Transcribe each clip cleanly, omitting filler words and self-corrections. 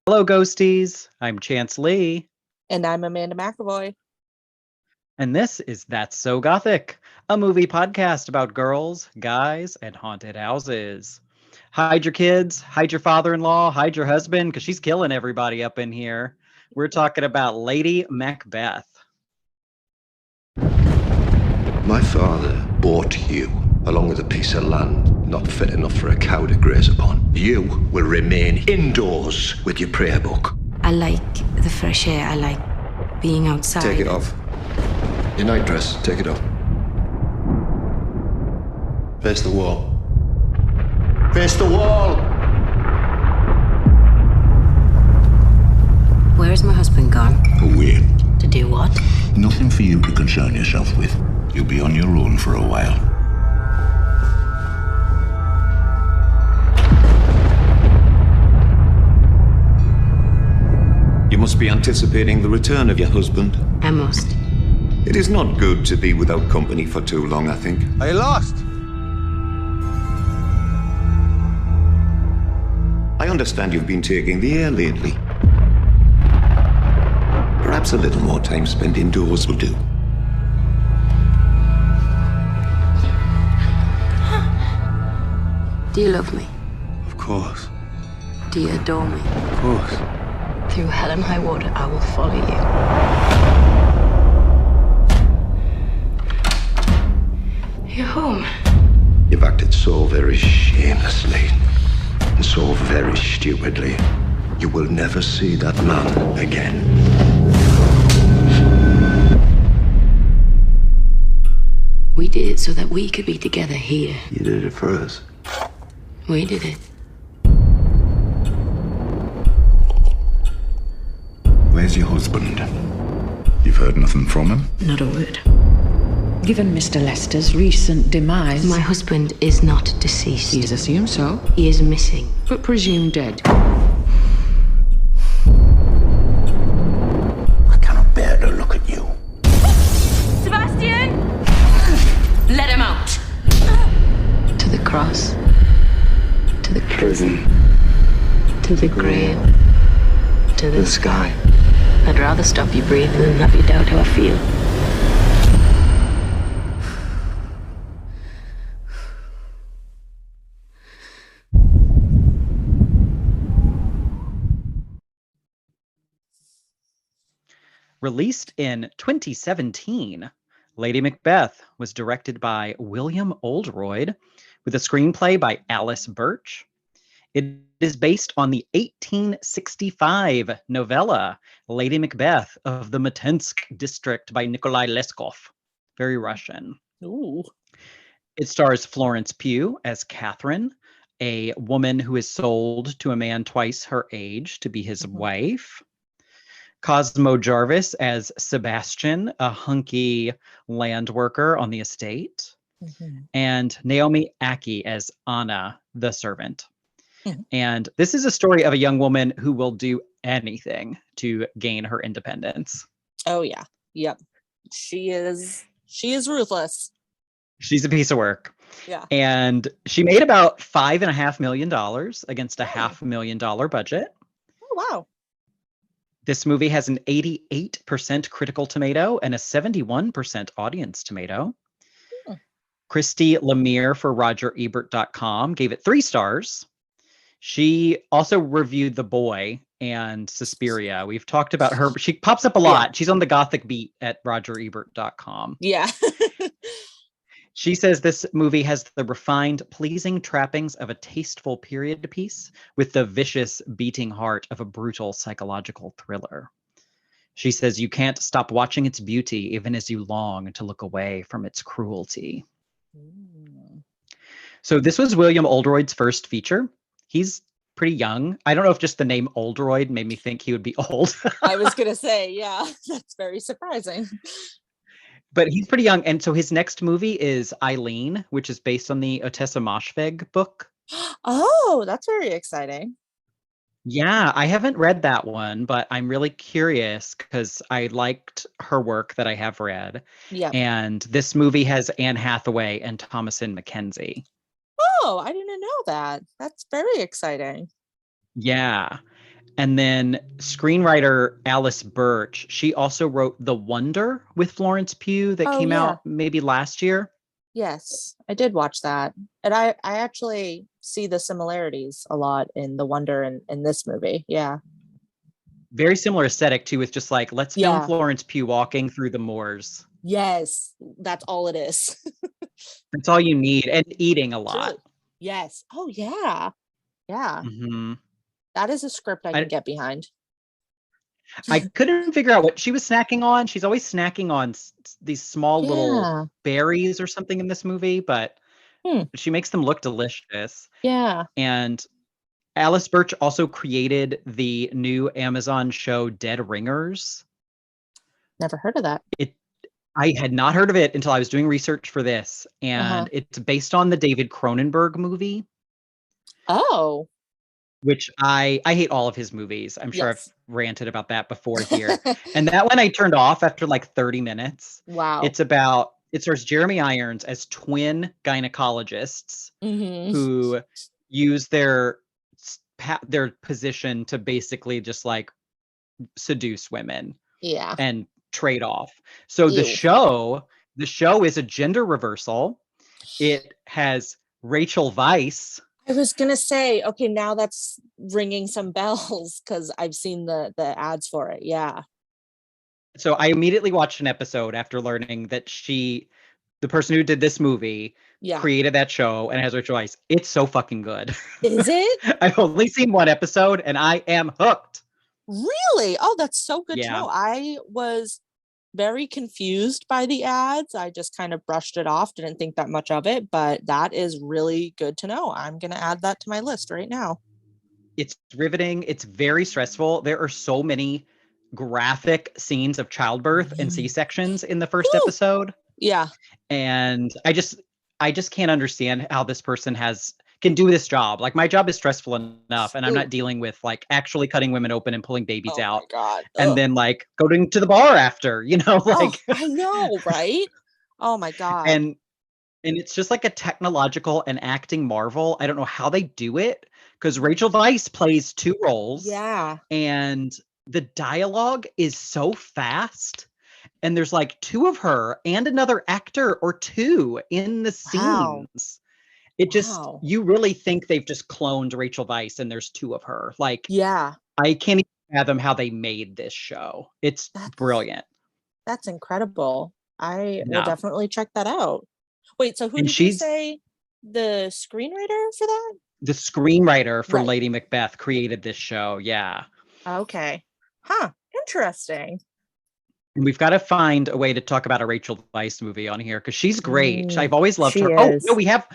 Hello, Ghosties. I'm Chance Lee. And I'm Amanda McAvoy. And this is That's So Gothic, a movie podcast about girls, guys, and haunted houses. Hide your kids, hide your father-in-law, hide your husband, because she's killing everybody up in here. We're talking about Lady Macbeth. My father bought you, along with a piece of land not fit enough for a cow to graze upon. You will remain indoors with your prayer book. I like the fresh air. I like being outside. Take it off. Your nightdress, take it off. Face the wall. Face the wall! Where is my husband gone? Away. To do what? Nothing for you to concern yourself with. You'll be on your own for a while. You must be anticipating the return of your husband. I must. It is not good to be without company for too long, I think. Are you lost? I understand you've been taking the air lately. Perhaps a little more time spent indoors will do. Do you love me? Of course. Do you adore me? Of course. Through hell and high water, I will follow you. You're home. You've acted so very shamelessly and so very stupidly. You will never see that man again. We did it so that we could be together here. You did it for us. We did it. Where's your husband? You've heard nothing from him? Not a word. Given Mr. Lester's recent demise, My husband is not deceased. he is assumed so, He is missing. but presumed dead. I cannot bear to look at you. Sebastian! Let him out! To the cross. To the prison. To the grave. To the sky. I'd rather stop you breathing than have you doubt how I feel. Released in 2017, Lady Macbeth was directed by William Oldroyd with a screenplay by Alice Birch. It is based on the 1865 novella Lady Macbeth of the Mtsensk district by Nikolai Leskov. Very Russian. Ooh. It stars Florence Pugh as Catherine, a woman who is sold to a man twice her age to be his wife. Cosmo Jarvis as Sebastian, a hunky land worker on the estate. And Naomi Aki as Anna, the servant. And this is a story of a young woman who will do anything to gain her independence. Oh yeah. Yep. She is ruthless. She's a piece of work. Yeah. And she made about $5.5 million against a $500,000 budget. Oh wow. This movie has an 88% critical tomato and a 71% audience tomato. Christy Lemire for RogerEbert.com gave it 3 stars. She also reviewed The Boy and Suspiria. We've talked about her. She pops up a lot. She's on the Gothic beat at RogerEbert.com. Yeah. She says this movie has the refined, pleasing trappings of a tasteful period piece with the vicious, beating heart of a brutal psychological thriller. She says you can't stop watching its beauty even as you long to look away from its cruelty. So this was William Oldroyd's first feature. He's pretty young. I don't know if just the name Oldroyd made me think he would be old. I was gonna say, yeah, that's very surprising. But he's pretty young. And so his next movie is Eileen, which is based on the Otessa Moshfegh book. Oh, that's very exciting. Yeah, I haven't read that one, but I'm really curious because I liked her work that I have read. Yeah. And this movie has Anne Hathaway and Thomasin McKenzie. Oh, I didn't know that. That's very exciting. Yeah. And then screenwriter Alice Birch, she also wrote The Wonder with Florence Pugh that Oh, came yeah. out maybe last year. Yes, I did watch that. And I actually see the similarities a lot in The Wonder and in this movie. Yeah. Very similar aesthetic too, with just like, let's film Yeah. Florence Pugh walking through the moors. Yes, that's all it is. That's all you need, and eating a lot. Truly. Yes. Oh, yeah. Yeah. hmm That is a script I can get behind. I couldn't figure out what she was snacking on. She's always snacking on these small Yeah. little berries or something in this movie, but she makes them look delicious. Yeah. And Alice Birch also created the new Amazon show Dead Ringers. Never heard of that. I had not heard of it until I was doing research for this, and it's based on the David Cronenberg movie. Oh. Which I hate all of his movies. I'm sure Yes. I've ranted about that before here. And that one I turned off after like 30 minutes. Wow. It stars Jeremy Irons as twin gynecologists who use their position to basically just like seduce women. Yeah. And trade off. So the show is a gender reversal. It has Rachel Weisz. I was gonna say, okay, now that's ringing some bells because I've seen the ads for it. Yeah. So I immediately watched an episode after learning that the person who did this movie, created that show and has Rachel Weisz. It's so fucking good. Is it? I've only seen one episode and I am hooked. Really? Oh, that's so good to Yeah. know. I was very confused by the ads. I just kind of brushed it off, didn't think that much of it, but that is really good to know. I'm going to add that to my list right now. It's riveting. It's very stressful. There are so many graphic scenes of childbirth and C-sections in the first episode. Yeah. And I just can't understand how this person can do this job. Like, my job is stressful enough, and I'm not dealing with like actually cutting women open and pulling babies out. Oh my God. And then like going to the bar after, like I know, right? Oh my God. And it's just like a technological and acting marvel. I don't know how they do it, because Rachel Weisz plays two roles. Yeah. And the dialogue is so fast. And there's like two of her and another actor or two in the scenes. It just, you really think they've just cloned Rachel Weisz and there's two of her. Like, yeah, I can't even fathom how they made this show. That's brilliant. That's incredible. I will definitely check that out. Wait, so who did you say the screenwriter for that? The screenwriter for Lady Macbeth created this show. Yeah. Okay. Huh. Interesting. And we've got to find a way to talk about a Rachel Weisz movie on here because she's great. I've always loved her. Is. Oh no, we have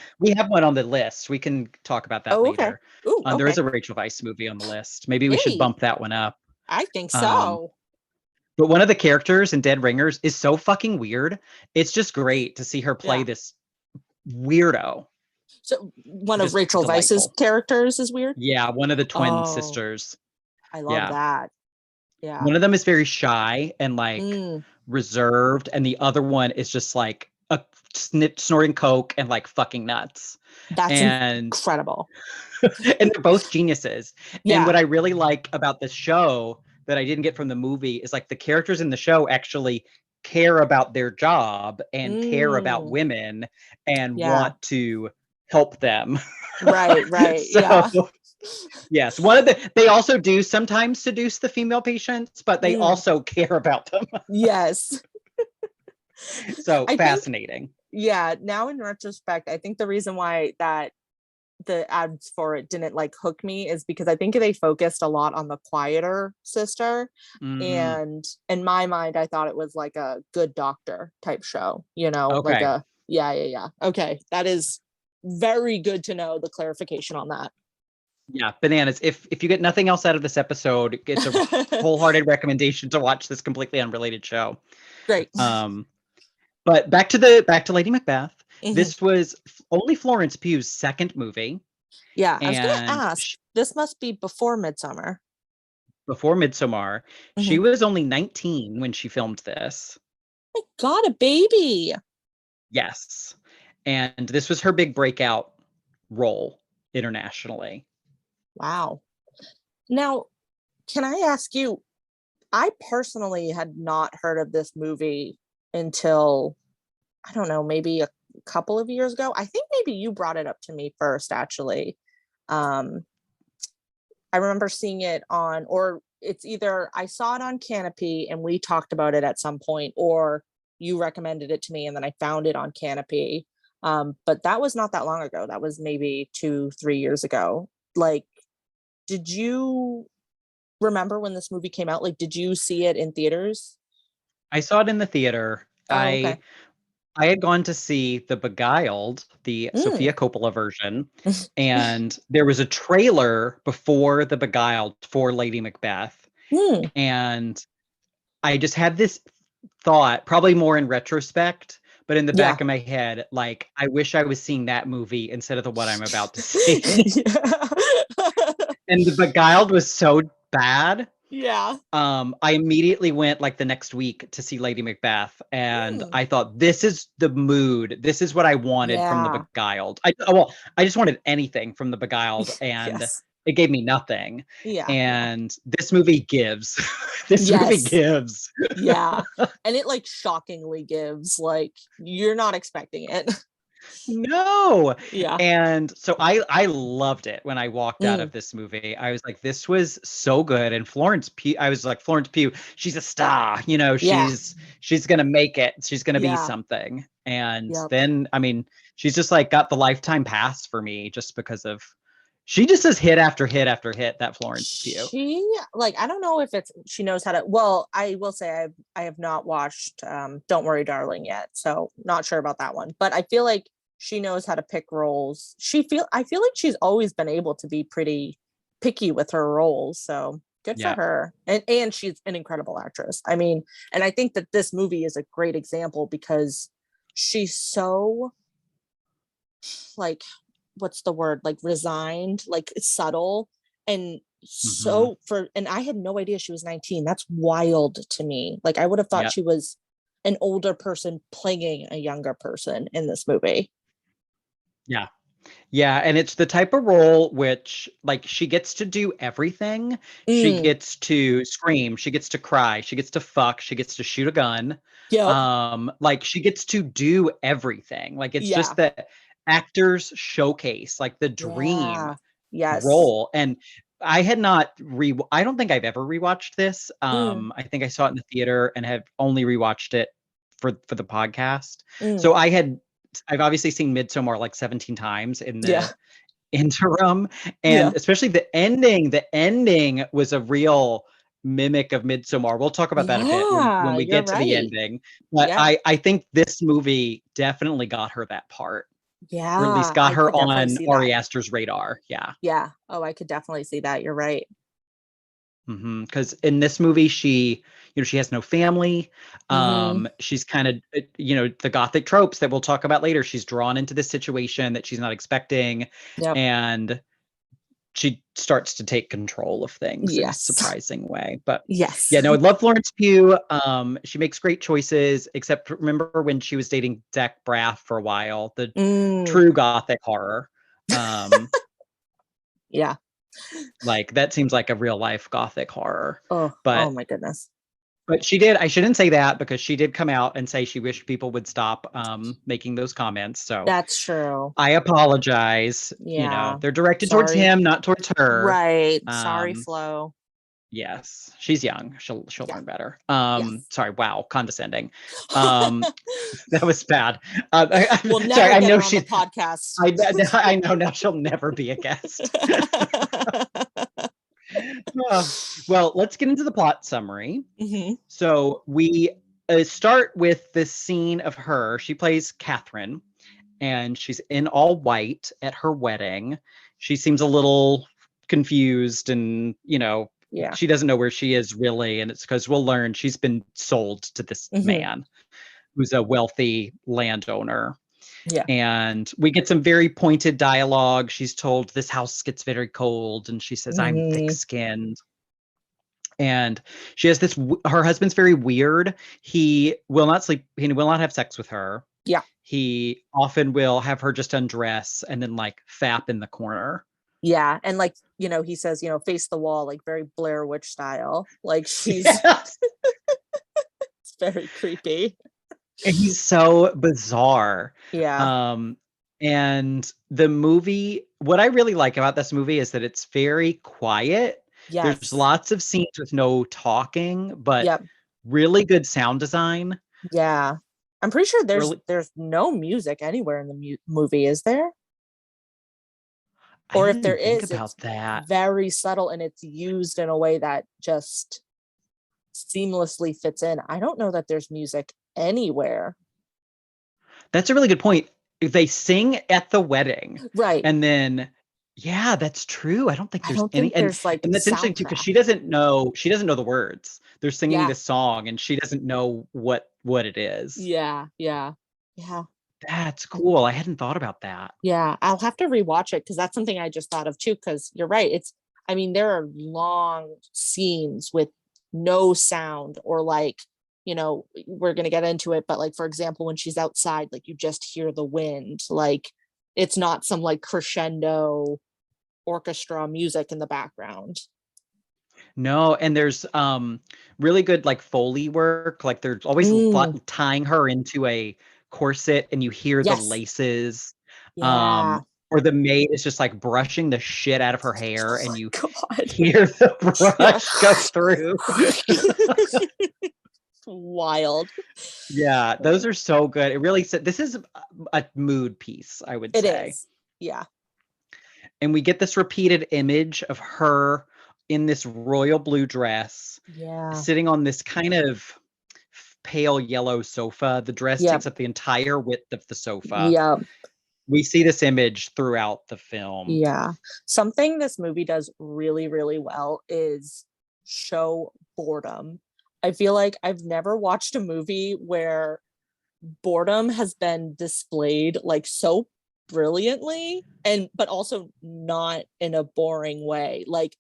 one on the list. We can talk about that later. Okay. Ooh, There is a Rachel Weisz movie on the list. Maybe we should bump that one up. I think so. But one of the characters in Dead Ringers is so fucking weird. It's just great to see her play this weirdo. So one of Rachel Weisz's characters is weird? Yeah, one of the twin sisters. I love that. Yeah. One of them is very shy and like reserved, and the other one is just like snorting coke and like fucking nuts. That's incredible. And they're both geniuses. Yeah. And what I really like about the show that I didn't get from the movie is like the characters in the show actually care about their job and care about women and want to help them. Right. So, yes, they also do sometimes seduce the female patients, but they also care about them. Yes. So fascinating. Now in retrospect, I think the reason why that the ads for it didn't like hook me is because I think they focused a lot on the quieter sister. And in my mind, I thought it was like a Good Doctor type show, like a, yeah. Okay. That is very good to know the clarification on that. Yeah, bananas. If you get nothing else out of this episode, it's a wholehearted recommendation to watch this completely unrelated show. Great. But back to Lady Macbeth. This was only Florence Pugh's second movie. Yeah, I was going to ask. This must be before Midsommar. Before Midsommar. She was only 19 when she filmed this. Oh my God, a baby. Yes. And this was her big breakout role internationally. Wow. Now, Can I ask you, I personally had not heard of this movie until, I don't know, maybe a couple of years ago. I think maybe you brought it up to me first, actually. Um, I remember seeing it on, or it's either I saw it on Canopy and we talked about it at some point, or you recommended it to me and then I found it on Canopy. But that was not that long ago. That was maybe 2-3 years ago. Like, did you remember when this movie came out? Like, did you see it in theaters? I saw it in the theater. Oh, okay. I had gone to see The Beguiled, the Mm. Sofia Coppola version, and there was a trailer before The Beguiled for Lady Macbeth. Mm. And I just had this thought, probably more in retrospect, but in the Yeah. back of my head, like, I wish I was seeing that movie instead of the one I'm about to see. And The Beguiled was so bad. Yeah. I immediately went like the next week to see Lady Macbeth, and Mm. I thought, this is the mood. This is what I wanted from The Yeah. Beguiled. I just wanted anything from The Beguiled, and Yes. it gave me nothing. Yeah. And this movie gives. This movie Yes. gives. Yeah. And it like shockingly gives, like, you're not expecting it. No. Yeah. And so I loved it when I walked out Mm. of this movie. I was like, this was so good. And Florence Pugh, I was like, Florence Pugh, she's a star, you know, Yeah. she's gonna make it. She's gonna be Yeah. something. And Yep. then, I mean, she's just like got the lifetime pass for me just because of she just has hit after hit after hit, that Florence Pugh. She, like, I don't know if it's she knows how to, well, I will say I have not watched Don't Worry Darling yet, so not sure about that one, but I feel like she knows how to pick roles. I feel like she's always been able to be pretty picky with her roles, so good for Yeah. her. And she's an incredible actress. I mean, and I think that this movie is a great example because she's so, like, what's the word, like, resigned, like, subtle, and so and I had no idea she was 19. That's wild to me. Like, I would have thought Yep. she was an older person playing a younger person in this movie. Yeah. Yeah, and it's the type of role which, like, she gets to do everything. She Mm. gets to scream, she gets to cry, she gets to fuck, she gets to shoot a gun. Yep. Like, she gets to do everything. Like, it's Yeah. just the actor's showcase, like the dream Yeah. Yes. role. And I had not I don't think I've ever rewatched this. Mm. I think I saw it in the theater and have only rewatched it for the podcast. Mm. So I've obviously seen Midsommar like 17 times in the Yeah. interim, Yeah. and especially the ending. The ending was a real mimic of Midsommar. We'll talk about that a bit when Yeah, we you're get to the right. ending. But Yeah. I think this movie definitely got her that part, Yeah. or at least got I her could definitely on see Ari that. Aster's radar. Yeah. Yeah. Oh, I could definitely see that. You're right. Because in this movie, she has no family. Mhm. She's kind of, the gothic tropes that we'll talk about later. She's drawn into this situation that she's not expecting, Yep. and she starts to take control of things in a Yes. surprising way. But Yes. yeah, no, I love Florence Pugh. She makes great choices, except remember when she was dating Zach Braff for a while, the Mm. true gothic horror. Yeah. Like, that seems like a real life gothic horror. Oh But my goodness. But I shouldn't say that, because she did come out and say she wished people would stop making those comments. So That's true. I apologize. Yeah. They're directed towards Sorry. him, not towards her. Right. Sorry, Um, Flo. Yes, she's young. She'll Yeah. learn better. Yes. Sorry. Wow, condescending. That was bad. We'll never sorry. I get know her on the podcast. I know now she'll never be a guest. Well, let's get into the plot summary. Mhm. So we start with this scene of her. She plays Catherine, and she's in all white at her wedding. She seems a little confused, and Yeah. she doesn't know where she is really. And it's because we'll learn she's been sold to this Mhm. man who's a wealthy landowner. Yeah. And we get some very pointed dialogue. She's told this house gets very cold, and she says, I'm Mhm. thick-skinned. And she has her husband's very weird. He will not sleep. He will not have sex with her. Yeah. He often will have her just undress and then like fap in the corner. Yeah, and like, he says, face the wall, like very Blair Witch style. Like she's Yes. it's very creepy. And he's so bizarre. Yeah. Um, and the movie, what I really like about this movie is that it's very quiet. There's Yes. lots of scenes with no talking, but Yep. really good sound design. Yeah. I'm pretty sure there's Really, no music anywhere in the movie, is there? I Or if didn't there even think is, it's about that. very subtle and it's used in a way that just seamlessly fits in. I don't know that there's music anywhere. That's a really good point. They sing at the wedding, Right. and then yeah, that's true. I don't think I there's don't any, think there's like and that's interesting too because soundtrack. she doesn't know the words. They're singing Yeah. this song, and she doesn't know what it is. Yeah. Yeah. Yeah. That's cool. I hadn't thought about that. Yeah. I'll have to rewatch it because that's something I just thought of too. Because you're right. I mean, there are long scenes with no sound or like, we're going to get into it. But like, for example, when she's outside, like you just hear the wind, like it's not some like crescendo orchestra music in the background. No, and there's really good like Foley work. Like they're always tying her into a corset and you hear the Yes. laces. Yeah. Or the maid is just like brushing the shit out of her hair and you God. hear the brush go through. Wild. Yeah, those are so good. It really said this is a mood piece, I would It say. is. Yeah. And we get this repeated image of her in this royal blue dress, sitting on this kind of pale yellow sofa. The dress takes up the entire width of the sofa. Yeah. We see this image throughout the film. Yeah. Something this movie does really, really well is show boredom. I feel like I've never watched a movie where boredom has been displayed like so brilliantly but also not in a boring way. Like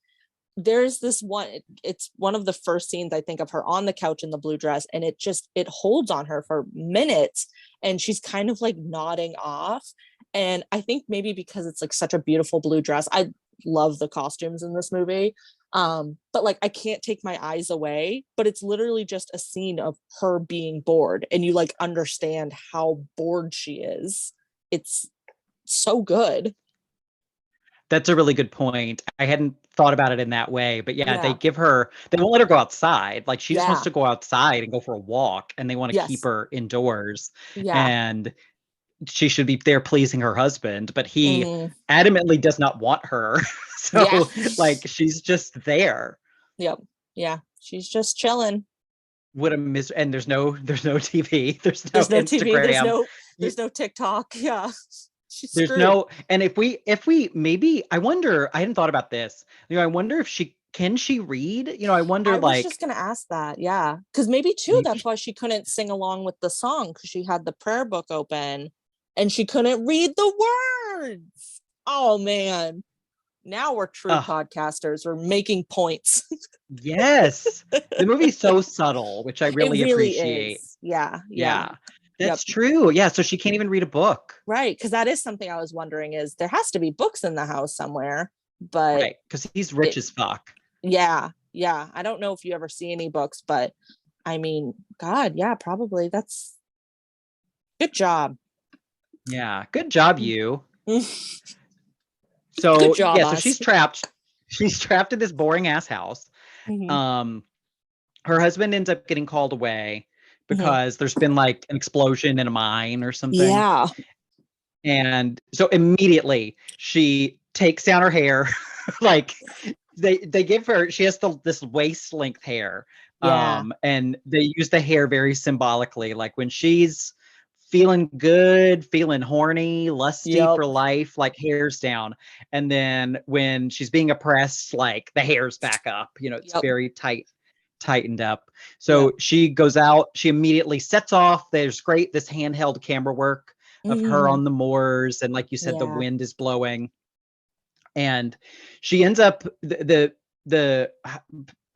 there's this one, it's one of the first scenes I think of her on the couch in the blue dress, and it holds on her for minutes and she's kind of like nodding off. And I think maybe because it's like such a beautiful blue dress, I love the costumes in this movie, but like I can't take my eyes away, but it's literally just a scene of her being bored and you like understand how bored she is. It's so good. That's a really good point. I hadn't thought about it in that way, but yeah. They won't let her go outside. Like she just wants to go outside and go for a walk, and they want to keep her indoors. Yeah. And she should be there pleasing her husband, but he adamantly does not want her. So like she's just there. Yep. Yeah. She's just chilling. What a and there's no TV. There's no Instagram. There's no TikTok. Yeah. There's no, and if we maybe, I wonder, I hadn't thought about this. I wonder if can she read? I wonder, I was just gonna ask that. Yeah, because maybe that's why she couldn't sing along with the song, because she had the prayer book open and she couldn't read the words. Oh man, now we're true podcasters. We're making points. Yes, the movie's so subtle, which I really appreciate. Is. Yeah. That's true. Yeah, so she can't even read a book. Right, because that is something I was wondering, is there has to be books in the house somewhere, but right, because he's rich as fuck. Yeah. I don't know if you ever see any books, but I mean, God, yeah, probably. That's good job. Yeah, good job, you. So good job, so she's trapped. She's trapped in this boring ass house. Mm-hmm. Her husband ends up getting called away because there's been like an explosion in a mine or something. Yeah. And so immediately she takes down her hair. Like they give her, she has this waist length hair. And they use the hair very symbolically. Like when she's feeling good, feeling horny, lusty for life, like hair's down. And then when she's being oppressed, like the hair's back up, it's very tightened up. So she goes out, she immediately sets off. There's this handheld camera work of her on the moors. And like you said, the wind is blowing. And she ends up, the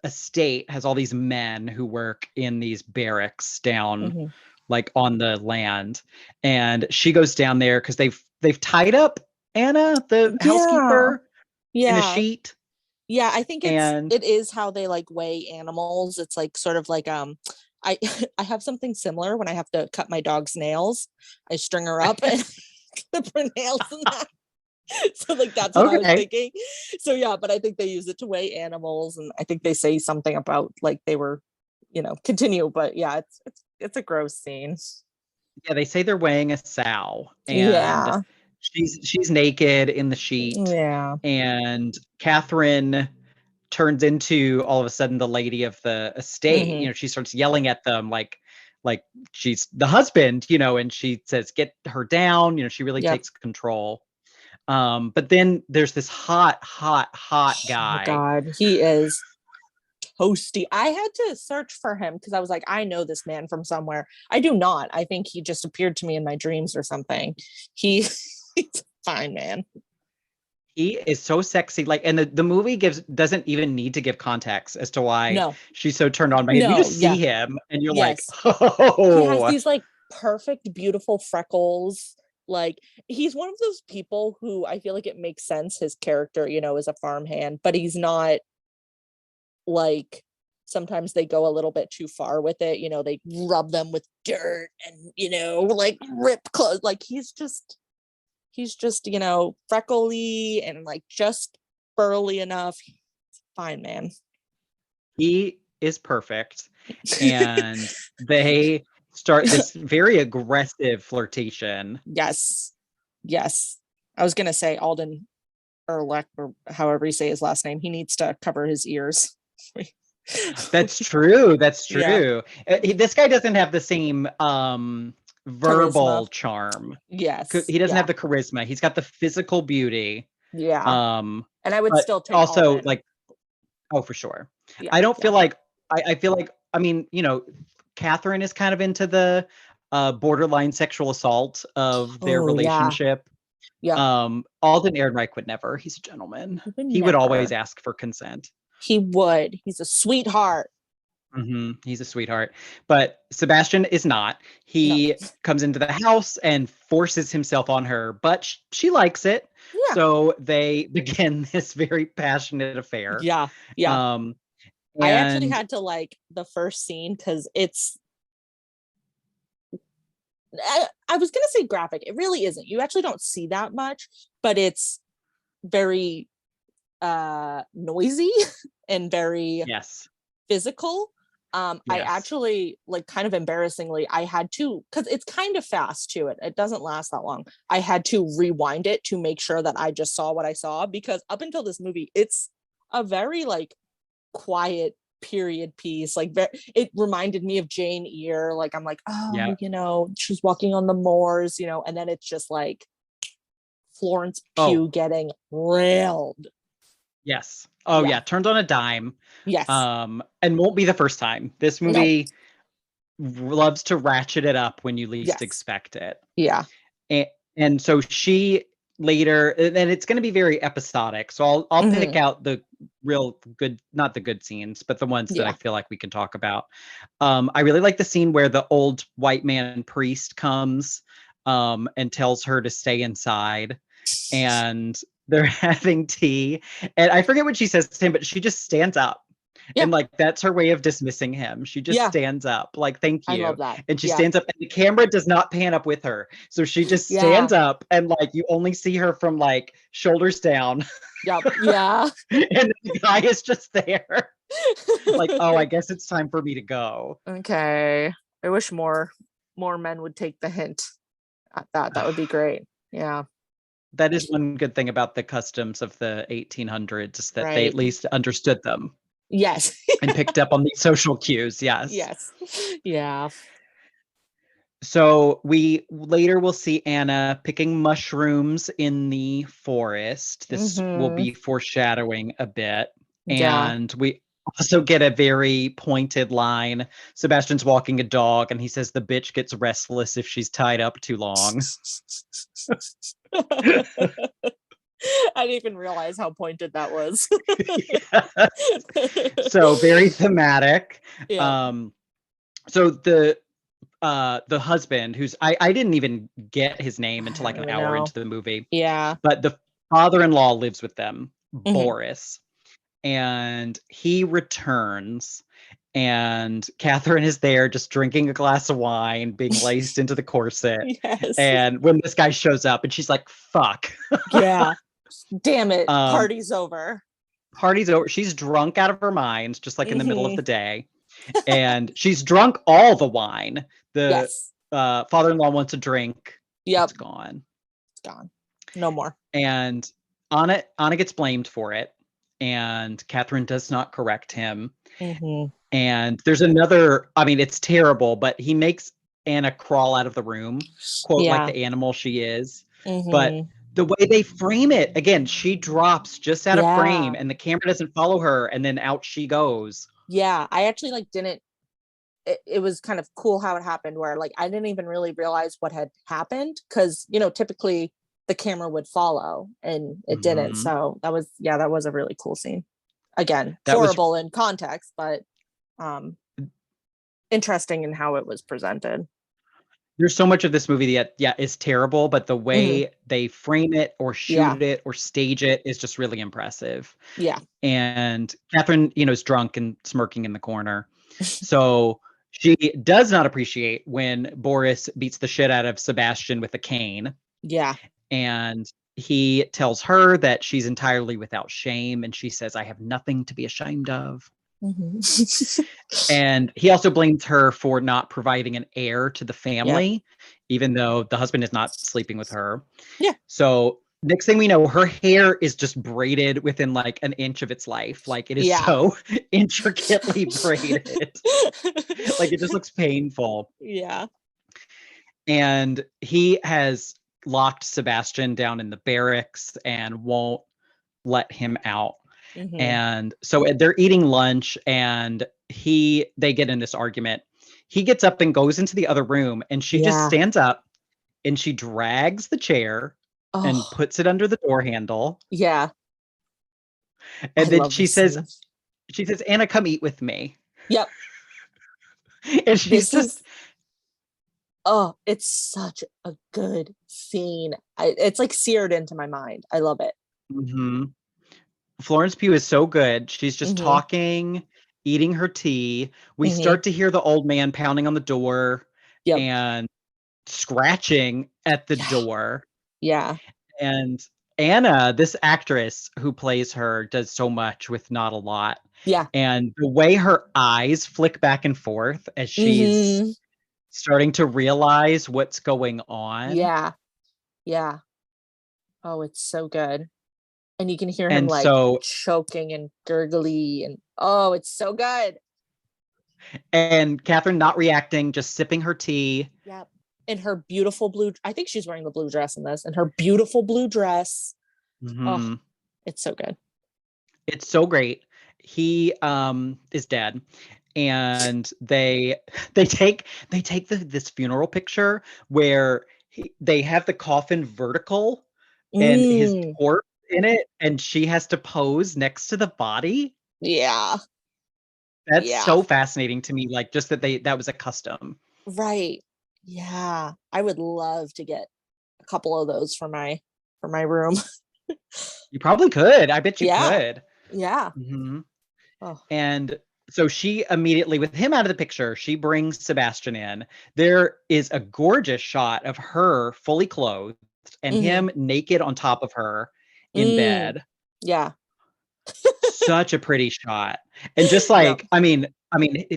estate has all these men who work in these barracks down like on the land. And she goes down there because they've tied up Anna, the housekeeper. in a Yeah. sheet. Yeah, I think And it is how they like weigh animals. It's like sort of like I I have something similar when I have to cut my dog's nails. I string her up and clip her nails in that. So like that's what I was okay. thinking. So yeah, but I think they use it to weigh animals, and I think they say something about like they were, continue. But yeah, it's a gross scene. Yeah, they say they're weighing a sow, and Yeah. she's naked in the sheet, Yeah. and Catherine turns into all of a sudden the lady of the estate. Hmm. She starts yelling at them like she's the husband, and she says, "Get her down." She really Yep. takes control. But then there's this hot, hot, hot Oh my guy. God, he is toasty. I had to search for him because I was like, I know this man from somewhere. I do not. I think he just appeared to me in my dreams or something. He's fine, man. He is so sexy. And the movie doesn't even need to give context as to why No, she's so turned on by him. You no, just see yeah, him and you're like, yes. He has oh, these like perfect, beautiful freckles. Like he's one of those people who I feel like it makes sense. His character, is a farmhand, but he's not like sometimes they go a little bit too far with it. They rub them with dirt and, like rip clothes. Like he's just, freckly and like just burly enough. Fine, man. he is perfect. And they start this very aggressive flirtation. Yes. Yes. I was going to say Alden Ehrlich, or however you say his last name, he needs to cover his ears. That's true. That's Yeah. true. This guy doesn't have the same verbal Charisma. charm. Yes. He doesn't Yeah. have the charisma. He's got the physical beauty. Yeah. And I would But still take also Alden. oh, for sure. Yeah. I don't Yeah. feel like I feel like I mean, Catherine is kind of into the borderline sexual assault of their Oh yeah. relationship. Yeah. Alden Ehrenreich would never. He's a gentleman. He would He would always never. ask for consent. He would. He's a sweetheart. He's a sweetheart. But Sebastian is not. No. He comes into the house and forces himself on her, but she likes it. Yeah. So they begin this very passionate affair. Yeah. Yeah. I actually And had to like the first scene because I was gonna say graphic. It really isn't. You actually don't see that much, but it's very noisy and very yes. physical. I Yes. actually like kind of embarrassingly, I had to, because it's kind of fast too. It doesn't last that long. I had to rewind it to make sure that I just saw what I saw, because up until this movie, it's a very like quiet period piece. Like it reminded me of Jane Eyre. Like I'm like, Yeah. she's walking on the moors, and then it's just like Florence Pugh getting railed. Yes. Oh Yeah. yeah. Turned on a dime. Yes. And won't be the first time. This movie loves to ratchet it up when you least expect it. Yeah. And so she later, and it's going to be very episodic. So I'll pick out the real good, not the good scenes, but the ones that I feel like we can talk about. I really like the scene where the old white man priest comes and tells her to stay inside, and they're having tea, and I forget what she says to him, but she just stands up. Yeah. And like that's her way of dismissing him. She just stands up, like, thank you. I love that. And she stands up, and the camera does not pan up with her. So she just stands up, and like you only see her from like shoulders down. Yep. Yeah. And the guy is just there. Like, oh, I guess it's time for me to go. Okay. I wish more men would take the hint at that. That would be great. Yeah. That is one good thing about the customs of the 1800s, that they at least understood them. Yes. And picked up on these social cues. Yes. Yes. Yeah. So we later will see Anna picking mushrooms in the forest. This will be foreshadowing a bit. And we also get a very pointed line. Sebastian's walking a dog, and he says the bitch gets restless if she's tied up too long. I didn't even realize how pointed that was. So very thematic. Yeah. So the husband, who's I didn't even get his name until like an hour into the movie. Yeah. But the father-in-law lives with them, Boris, and he returns, and Catherine is there just drinking a glass of wine, being laced into the corset. Yes. And when this guy shows up, and she's like, fuck. Yeah. Damn it. Party's over. Party's over. She's drunk out of her mind, just like in the middle of the day. And she's drunk all the wine. The father-in-law wants a drink. Yep. It's gone. It's gone. No more. And Anna gets blamed for it. And Catherine does not correct him. And there's another, I mean, it's terrible, but he makes Anna crawl out of the room, quote, like the animal she is. But the way they frame it, again, she drops just out of frame and the camera doesn't follow her, and then out she goes. Yeah, I actually like didn't, it was kind of cool how it happened, where like I didn't even really realize what had happened, because, you know, typically the camera would follow and it didn't. So that was a really cool scene. Again, that horrible in context, but interesting in how it was presented. There's so much of this movie that is terrible, but the way they frame it or shoot it or stage it is just really impressive. Yeah. And Catherine, you know, is drunk and smirking in the corner. So she does not appreciate when Boris beats the shit out of Sebastian with a cane. Yeah. And he tells her that she's entirely without shame, and she says, I have nothing to be ashamed of. And he also blames her for not providing an heir to the family, even though the husband is not sleeping with her. Yeah. So next thing we know, her hair is just braided within like an inch of its life. Like it is so intricately braided. Like it just looks painful. Yeah. And he has locked Sebastian down in the barracks and won't let him out. And so they're eating lunch, and they get in this argument. He gets up and goes into the other room, and she just stands up and she drags the chair and puts it under the door handle. Yeah. And then she says, Anna, come eat with me. Yep. And she's it's such a good scene. It's like seared into my mind. I love it. Florence Pugh is so good. She's just talking, eating her tea. We start to hear the old man pounding on the door and scratching at the door. Yeah. And Anna, this actress who plays her, does so much with not a lot. Yeah. And the way her eyes flick back and forth as she's starting to realize what's going on. Yeah. Yeah. Oh, it's so good. And you can hear him choking and gurgly, and it's so good. And Catherine not reacting, just sipping her tea. Yep. In her beautiful blue, I think she's wearing the blue dress in this, and her beautiful blue dress. Oh, it's so good. It's so great. He is dead. And they take this funeral picture where they have the coffin vertical and his corpse in it, and she has to pose next to the body. Yeah. That's so fascinating to me, like just that was a custom. Right. Yeah. I would love to get a couple of those for my room. You probably could. I bet you could. Yeah. And so she immediately, with him out of the picture, she brings Sebastian in. There is a gorgeous shot of her fully clothed and him naked on top of her in bed. Yeah. Such a pretty shot. And just like, I mean,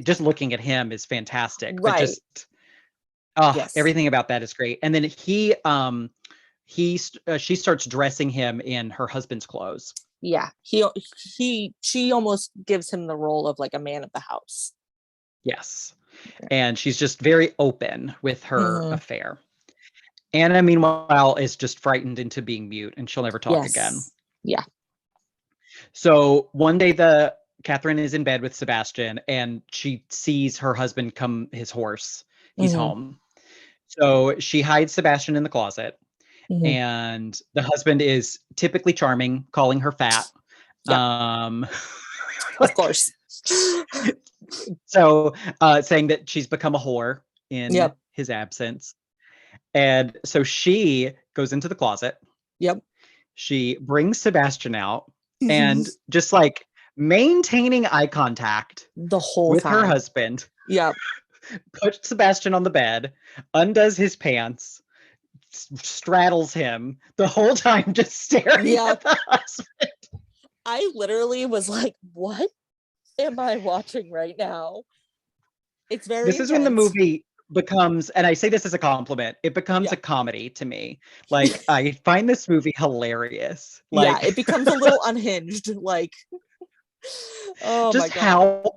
just looking at him is fantastic. Right. But just everything about that is great. And then she starts dressing him in her husband's clothes. Yeah. She almost gives him the role of like a man of the house. Yes. And she's just very open with her affair. Anna, meanwhile, is just frightened into being mute, and she'll never talk again. Yeah. So one day Catherine is in bed with Sebastian, and she sees her husband come his horse. He's home. So she hides Sebastian in the closet, and the husband is typically charming, calling her fat. Yep. Of course. So saying that she's become a whore in his absence. And so she goes into the closet. Yep. She brings Sebastian out, and just like maintaining eye contact the whole with time. her husband. Yep. Puts Sebastian on the bed, undoes his pants, straddles him the whole time, just staring at the husband. I literally was like, what am I watching right now? It's very This is when the movie becomes, and I say this as a compliment, it becomes a comedy to me. Like, I find this movie hilarious. Like, it becomes a little unhinged. Like, oh just my God.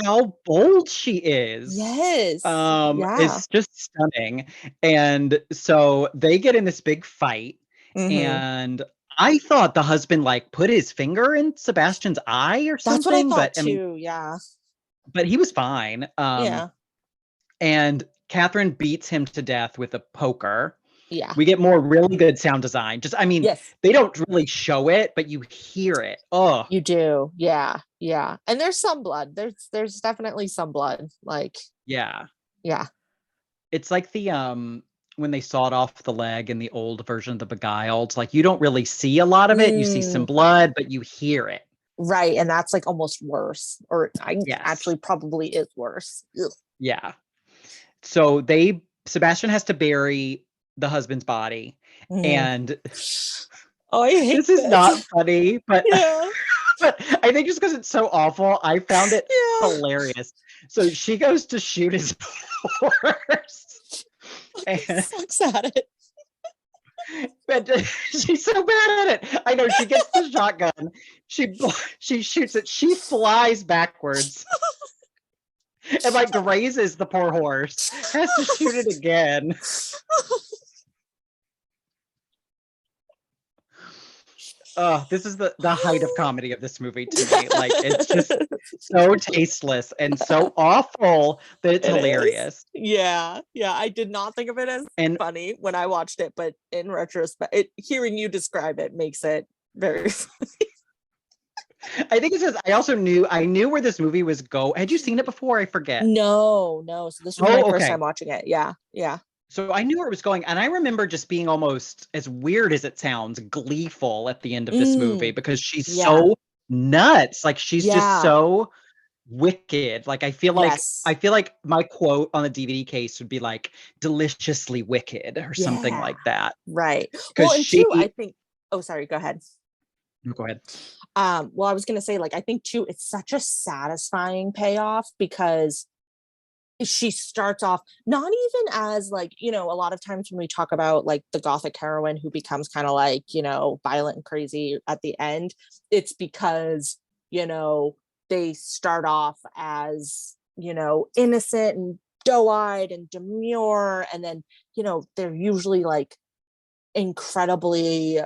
how bold she is. Yes. Is just stunning. And so they get in this big fight, and I thought the husband like put his finger in Sebastian's eye or something. That's what I thought but, too. But he was fine. And Catherine beats him to death with a poker. Yeah. We get more really good sound design. Just, I mean, yes. they don't really show it, but you hear it. Oh, you do. Yeah. Yeah. And there's some blood. There's definitely some blood. Like, yeah. Yeah. It's like the, when they sawed off the leg in the old version of The Beguiled, like you don't really see a lot of it. You see some blood, but you hear it. Right. And that's like almost worse. Or actually probably is worse. Ugh. Yeah. So Sebastian has to bury the husband's body. And I hate this is not funny, but, yeah. but I think just because it's so awful, I found it hilarious. So she goes to shoot his horse. And sucks at it. But she's so bad at it. I know. She gets the shotgun. She shoots it. She flies backwards. And like grazes the poor horse. Has to shoot it again. This is the height of comedy of this movie to me. Like, it's just so tasteless and so awful that it's hilarious. Yeah. I did not think of it as funny when I watched it, but in retrospect, hearing you describe it makes it very funny. I think it's just, I knew where this movie was going. Had you seen it before? I forget. No. So this was my first time watching it. Yeah. So I knew where it was going, and I remember just being almost, as weird as it sounds, gleeful at the end of this movie because she's so nuts. Like, she's just so wicked. Like, I feel like my quote on the DVD case would be like "deliciously wicked" or something like that. Right. Well, and too, I think. Oh, sorry. Go ahead. No, go ahead. Well, I was gonna say, like, I think too, it's such a satisfying payoff because she starts off not even as like, a lot of times when we talk about like the gothic heroine who becomes kind of like, violent and crazy at the end, it's because, they start off as, innocent and doe-eyed and demure. And then, they're usually like incredibly,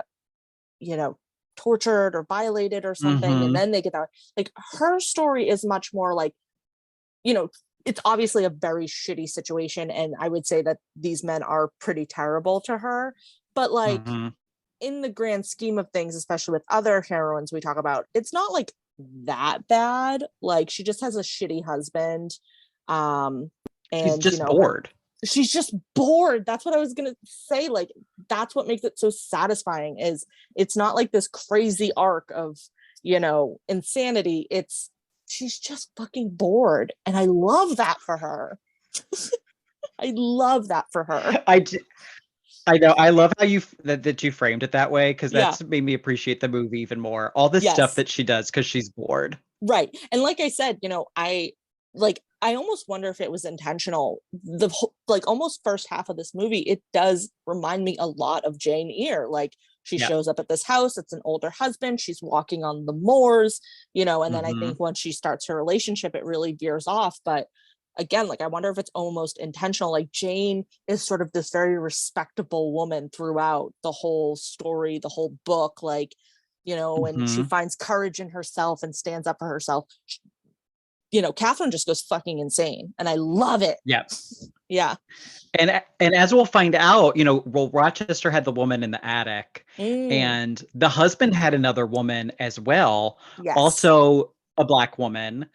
tortured or violated or something. And then they get that, like, her story is much more like, it's obviously a very shitty situation. And I would say that these men are pretty terrible to her, but like in the grand scheme of things, especially with other heroines we talk about, it's not like that bad. Like, she just has a shitty husband. And she's just bored. She's just bored. That's what I was going to say. Like, that's what makes it so satisfying is it's not like this crazy arc of, insanity. She's just fucking bored. And I love that for her. I love that for her. I know. I love how that you framed it that way, because that's made me appreciate the movie even more. All the stuff that she does because she's bored. Right. And like I said, I almost wonder if it was intentional. The almost first half of this movie, it does remind me a lot of Jane Eyre. Like, she shows up at this house. It's an older husband. She's walking on the moors, and then I think once she starts her relationship, it really veers off. But again, like, I wonder if it's almost intentional. Like, Jane is sort of this very respectable woman throughout the whole story, the whole book, like, and she finds courage in herself and stands up for herself. Catherine just goes fucking insane, and I love it. Yeah. And as we'll find out, Rochester had the woman in the attic, and the husband had another woman as well, also a Black woman.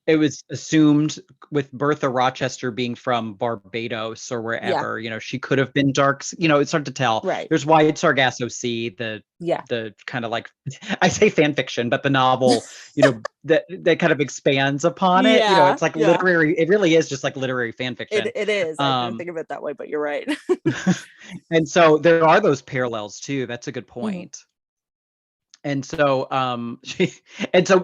it was assumed with Bertha Rochester being from Barbados or Yeah. wherever, you know, she could have been dark. You know, it's hard to tell. Right. There's Wide Sargasso Sea, the kind of like, I say fan fiction, but the novel, you know, that kind of expands upon it. You know, it's like literary. It really is just like literary fan fiction. It is. I didn't think of it that way, but you're right. And so there are those parallels too. That's a good point. And so,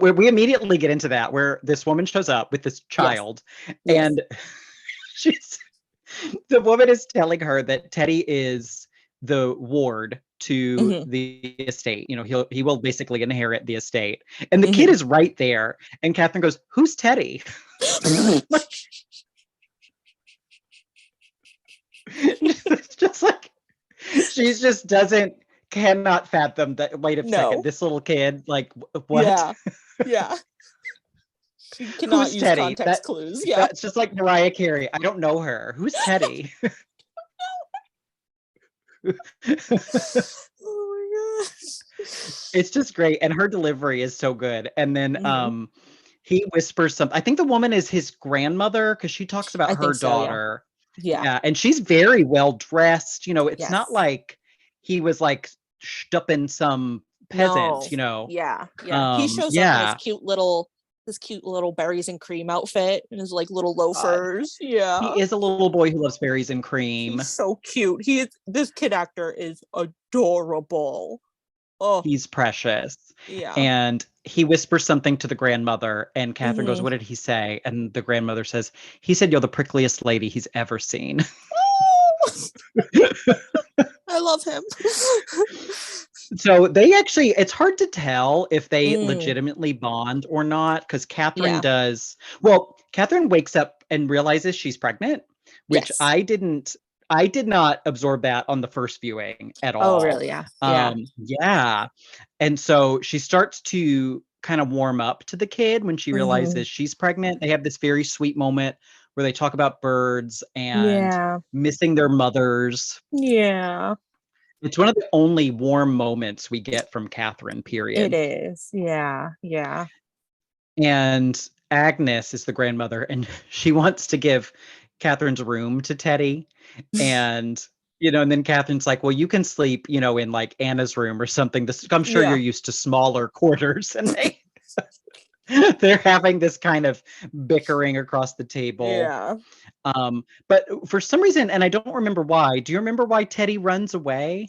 we immediately get into that where this woman shows up with this child, and the woman is telling her that Teddy is the ward to the estate. You know, he will basically inherit the estate, and the kid is right there. And Catherine goes, "Who's Teddy?" It's just like she's just cannot fathom that. Wait a second, this little kid, like what? Yeah. She cannot Who's use Teddy? context clues. Yeah. That's just like Mariah Carey. I don't know her. Who's Teddy? Oh my gosh. It's just great. And her delivery is so good. And then he whispers something. I think the woman is his grandmother because she talks about her daughter. Yeah. And she's very well dressed. You know, it's not like he was like stupping some peasant, you know. Yeah. He shows up in his cute little berries and cream outfit and his like little loafers. Yeah. He is a little boy who loves berries and cream. He's so cute. This kid actor is adorable. Oh, he's precious. Yeah. And he whispers something to the grandmother, and Catherine goes, "What did he say?" And the grandmother says, "He said you're the prickliest lady he's ever seen." I love him. So they actually, it's hard to tell if they legitimately bond or not, because Catherine does. Well, Catherine wakes up and realizes she's pregnant, which I did not absorb that on the first viewing at all. Oh, really? Yeah. Yeah. And so she starts to kind of warm up to the kid when she realizes she's pregnant. They have this very sweet moment where they talk about birds and missing their mothers. Yeah. It's one of the only warm moments we get from Catherine, period. It is. Yeah. Yeah. And Agnes is the grandmother, and she wants to give Catherine's room to Teddy. And, you know, and then Catherine's like, well, you can sleep, you know, in like Anna's room or something. I'm sure you're used to smaller quarters. And they're having this kind of bickering across the table. Yeah. But for some reason, and I don't remember why, do you remember why Teddy runs away?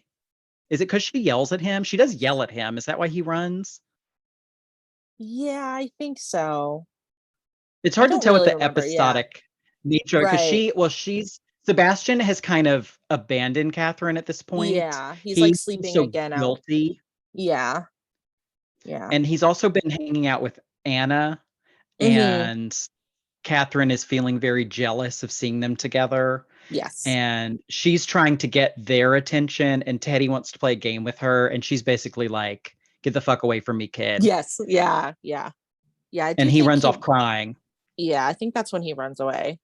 Is it because she yells at him? She does yell at him. Is that why he runs? Yeah, I think so. It's hard to tell with the episodic nature, because Sebastian has kind of abandoned Catherine at this point. Yeah, he's like sleeping so again guilty. Yeah. Yeah. And he's also been hanging out with Anna, and Catherine is feeling very jealous of seeing them together. Yes. And she's trying to get their attention, and Teddy wants to play a game with her, and she's basically like, "Get the fuck away from me, kid." Yes. Yeah. Yeah. Yeah. And he runs off crying. Yeah, I think that's when he runs away.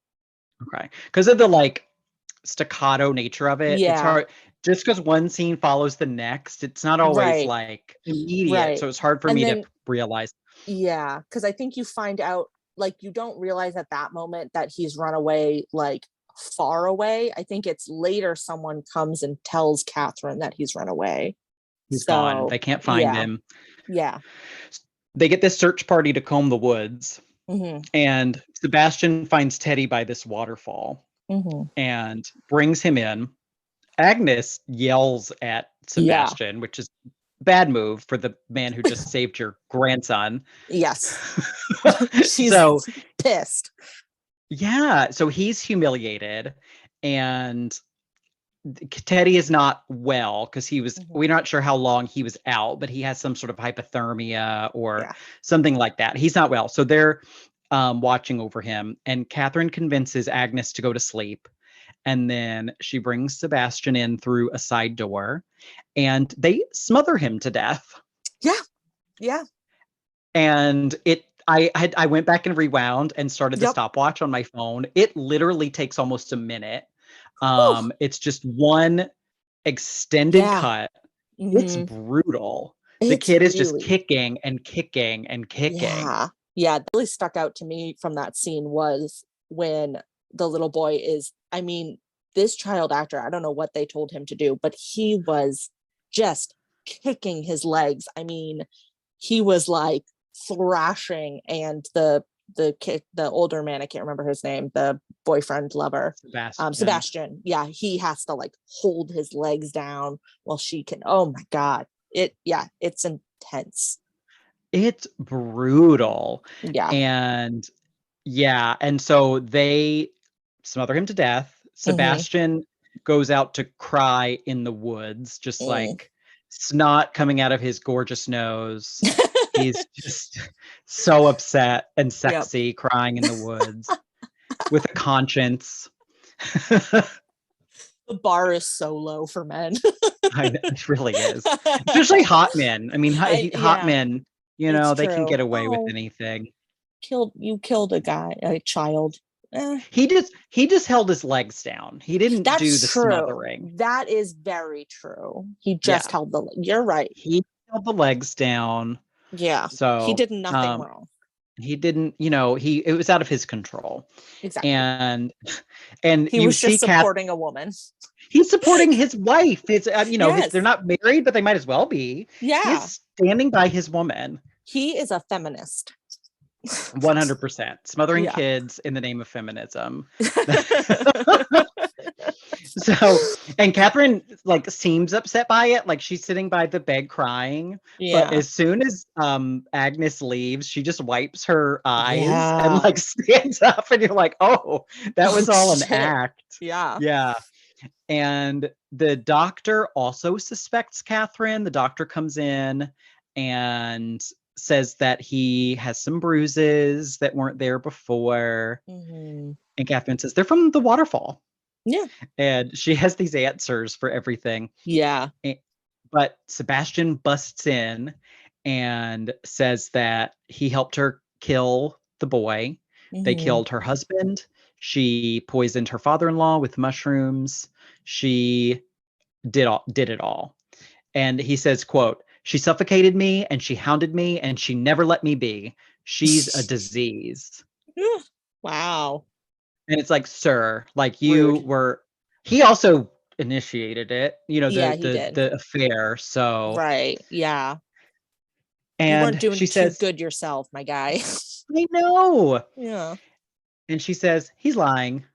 Okay. Because of the like staccato nature of it. It's hard. Just because one scene follows the next, it's not always like immediate. So it's hard for me to realize. Yeah. Because I think you find out, like, you don't realize at that moment that he's run away like far away. I think it's later someone comes and tells Catherine that he's run away. He's gone. They can't find him. Yeah. They get this search party to comb the woods. And Sebastian finds Teddy by this waterfall and brings him in. Agnes yells at Sebastian, which is a bad move for the man who just saved your grandson. Yes. She's pissed. Yeah. So he's humiliated, and Teddy is not well because he was, we're not sure how long he was out, but he has some sort of hypothermia or something like that. He's not well. So they're watching over him, and Catherine convinces Agnes to go to sleep. And then she brings Sebastian in through a side door, and they smother him to death. Yeah. Yeah. And I went back and rewound and started the stopwatch on my phone. It literally takes almost a minute. It's just one extended cut. It's brutal. The kid is just kicking and kicking and kicking. Yeah, that really stuck out to me from that scene was when the little boy is, I mean, this child actor, I don't know what they told him to do, but he was just kicking his legs. I mean, he was like thrashing, and the older man, I can't remember his name, the boyfriend lover, Sebastian. Yeah, he has to like hold his legs down while she can. Oh my God. It's intense. It's brutal. Yeah. And so they smother him to death. Sebastian goes out to cry in the woods, just like snot coming out of his gorgeous nose. He's just so upset and sexy, crying in the woods with a conscience. The bar is so low for men. It really is. Especially hot men. I mean, hot men, they can get away with anything. You killed a child. He just held his legs down. He didn't do the true. smothering. That is very true. He just held you're right. He held the legs down. Yeah. So he did nothing wrong. He didn't, it was out of his control. Exactly. And he was just supporting a woman. He's supporting his wife. It's Yes. they're not married, but they might as well be. Yeah. He's standing by his woman. He is a feminist. 100%. Smothering kids in the name of feminism. So, and Catherine like seems upset by it. Like she's sitting by the bed crying. Yeah. But as soon as Agnes leaves, she just wipes her eyes and like stands up, and you're like, oh, that was all an act. Yeah. Yeah. And the doctor also suspects Catherine. The doctor comes in and says that he has some bruises that weren't there before. And Catherine says, they're from the waterfall. Yeah. And she has these answers for everything. Yeah. But Sebastian busts in and says that he helped her kill the boy. They killed her husband. She poisoned her father-in-law with mushrooms. She did it all. And he says, quote, she suffocated me and she hounded me and she never let me be. She's a disease. Wow. And it's like, sir, like you were, he also initiated it, the affair. So. Right. Yeah. And you weren't doing she says, too good yourself, my guy. I know. Yeah. And she says, he's lying.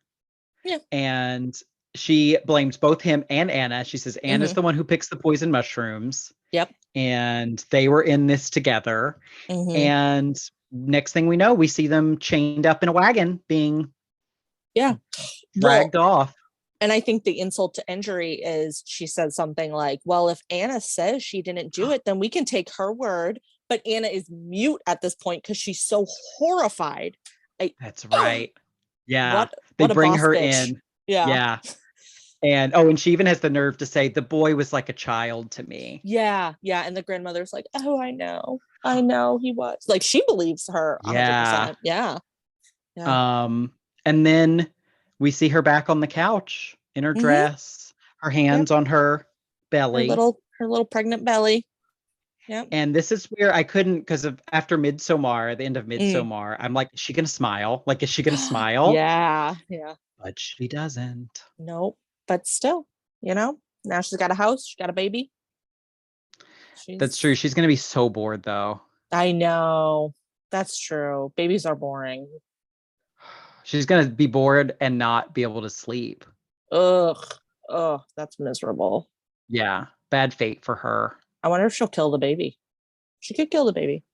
Yeah. And she blames both him and Anna. She says, Anna's the one who picks the poison mushrooms. Yep. And they were in this together. And next thing we know, we see them chained up in a wagon being dragged off. And I think the insult to injury is she said something like, well, if Anna says she didn't do it, then we can take her word. But Anna is mute at this point because she's so horrified. That's right. Yeah. They bring her in. Yeah. And she even has the nerve to say, the boy was like a child to me. Yeah. Yeah. And the grandmother's like, oh, I know he was. Like, she believes her 100%. Yeah. And then we see her back on the couch in her dress, her hands on her belly. Her little pregnant belly. Yeah. And this is where I couldn't, because of after Midsommar, the end of Midsommar, I'm like, is she gonna smile? Like, is she gonna smile? Yeah. But she doesn't. Nope. But still, now she's got a house, she got a baby. That's true. She's gonna be so bored though. I know. That's true. Babies are boring. She's gonna be bored and not be able to sleep. Ugh, that's miserable. Yeah. Bad fate for her. I wonder if she'll kill the baby. She could kill the baby.